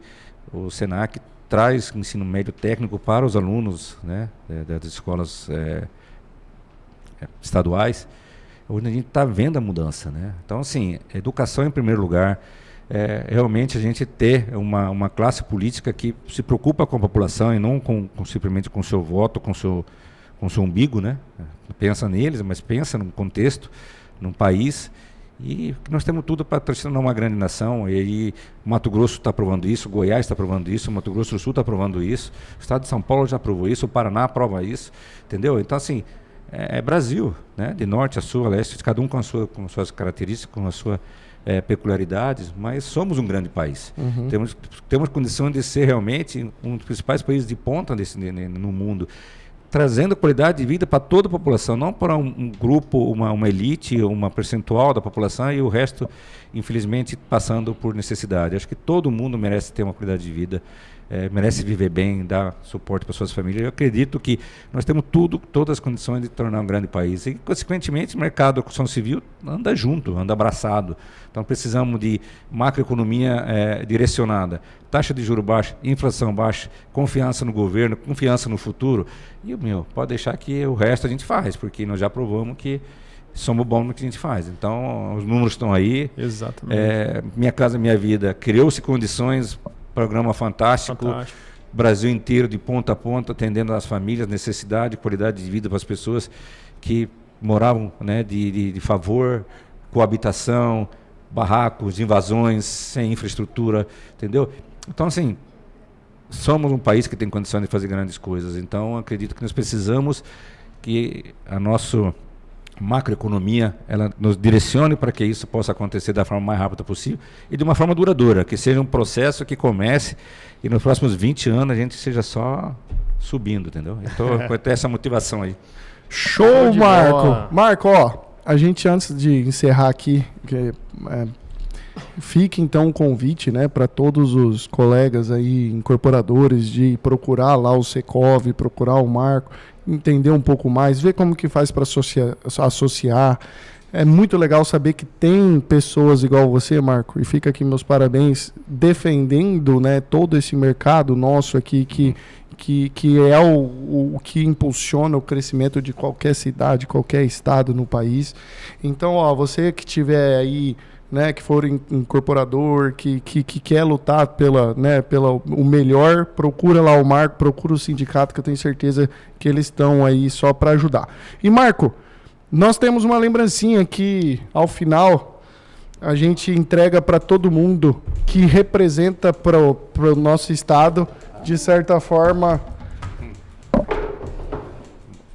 o SENAC traz ensino médio técnico para os alunos, né, das escolas estaduais, onde a gente está vendo a mudança, né? Então, assim, educação em primeiro lugar, realmente a gente ter uma classe política que se preocupa com a população e não simplesmente com o seu voto, com o seu umbigo, né? Pensa neles, mas pensa num contexto, num país. E nós temos tudo para tornar uma grande nação. E aí Mato Grosso está aprovando isso, Goiás está aprovando isso, Mato Grosso do Sul está aprovando isso, o estado de São Paulo já aprovou isso, o Paraná aprova isso, entendeu? Então, assim, é Brasil, né? De norte a sul, a leste, cada um com suas características, com as suas peculiaridades, mas somos um grande país. Uhum. Temos condição de ser realmente um dos principais países de ponta no mundo, trazendo qualidade de vida para toda a população, não para um grupo, uma elite, uma percentual da população e o resto, infelizmente, passando por necessidade. Acho que todo mundo merece ter uma qualidade de vida, merece viver bem, dar suporte para suas famílias. Eu acredito que nós temos todas as condições de tornar um grande país. E, consequentemente, o mercado da construção civil anda junto, anda abraçado. Então, precisamos de macroeconomia direcionada, taxa de juros baixa, inflação baixa, confiança no governo, confiança no futuro. E, pode deixar que o resto a gente faz, porque nós já provamos que somos bons no que a gente faz. Então, os números estão aí. Exatamente. Minha Casa Minha Vida, criou-se condições, programa fantástico. Brasil inteiro, de ponta a ponta, atendendo às famílias, necessidade, qualidade de vida para as pessoas que moravam, né, de favor, coabitação, barracos, invasões, sem infraestrutura, entendeu? Então, assim, somos um país que tem condição de fazer grandes coisas. Então, acredito que nós precisamos que a nossa macroeconomia ela nos direcione para que isso possa acontecer da forma mais rápida possível e de uma forma duradoura, que seja um processo que comece e nos próximos 20 anos a gente seja só subindo, entendeu? Então, vai ter essa motivação aí. Show, Marco! Marco, ó, a gente antes de encerrar aqui, fique então um convite, né, para todos os colegas aí, incorporadores, de procurar lá o Secov, procurar o Marco, entender um pouco mais, ver como que faz para associar. É muito legal saber que tem pessoas igual você, Marco, e fica aqui meus parabéns, defendendo, né, todo esse mercado nosso aqui que é o que impulsiona o crescimento de qualquer cidade, qualquer estado no país. Então, ó, você que tiver aí, né, que for incorporador, que quer lutar pela o melhor, procura lá o Marco, procura o sindicato, que eu tenho certeza que eles estão aí só para ajudar. E, Marco, nós temos uma lembrancinha que, ao final, a gente entrega para todo mundo que representa para o nosso estado, de certa forma.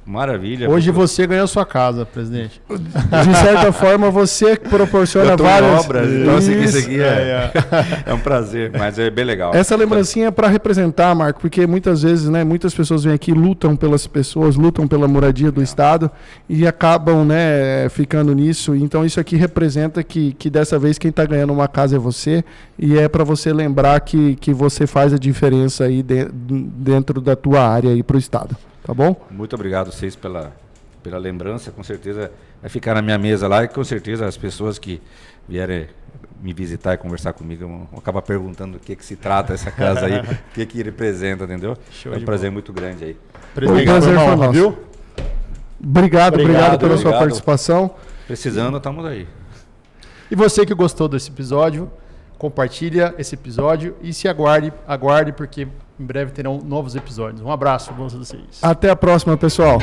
Maravilha. Hoje você ganhou sua casa, presidente. De certa forma, você proporciona várias obras. Então, isso aqui é um prazer, mas é bem legal. Essa lembrancinha é para representar, Marco, porque muitas vezes, né, muitas pessoas vêm aqui, lutam pelas pessoas, lutam pela moradia do estado e acabam, né, ficando nisso. Então, isso aqui representa que dessa vez quem está ganhando uma casa é você, e é para você lembrar que você faz a diferença aí dentro da tua área aí para o estado. Tá bom? Muito obrigado vocês pela lembrança, com certeza vai ficar na minha mesa lá e com certeza as pessoas que vierem me visitar e conversar comigo vão acabar perguntando do que se trata essa casa aí, o que representa, entendeu? É um prazer muito grande aí. O prazer foi nosso, viu? Obrigado pela sua participação. Precisando, estamos aí. E você que gostou desse episódio, compartilha esse episódio e se aguarde porque em breve terão novos episódios. Um abraço a vocês. Até a próxima, pessoal.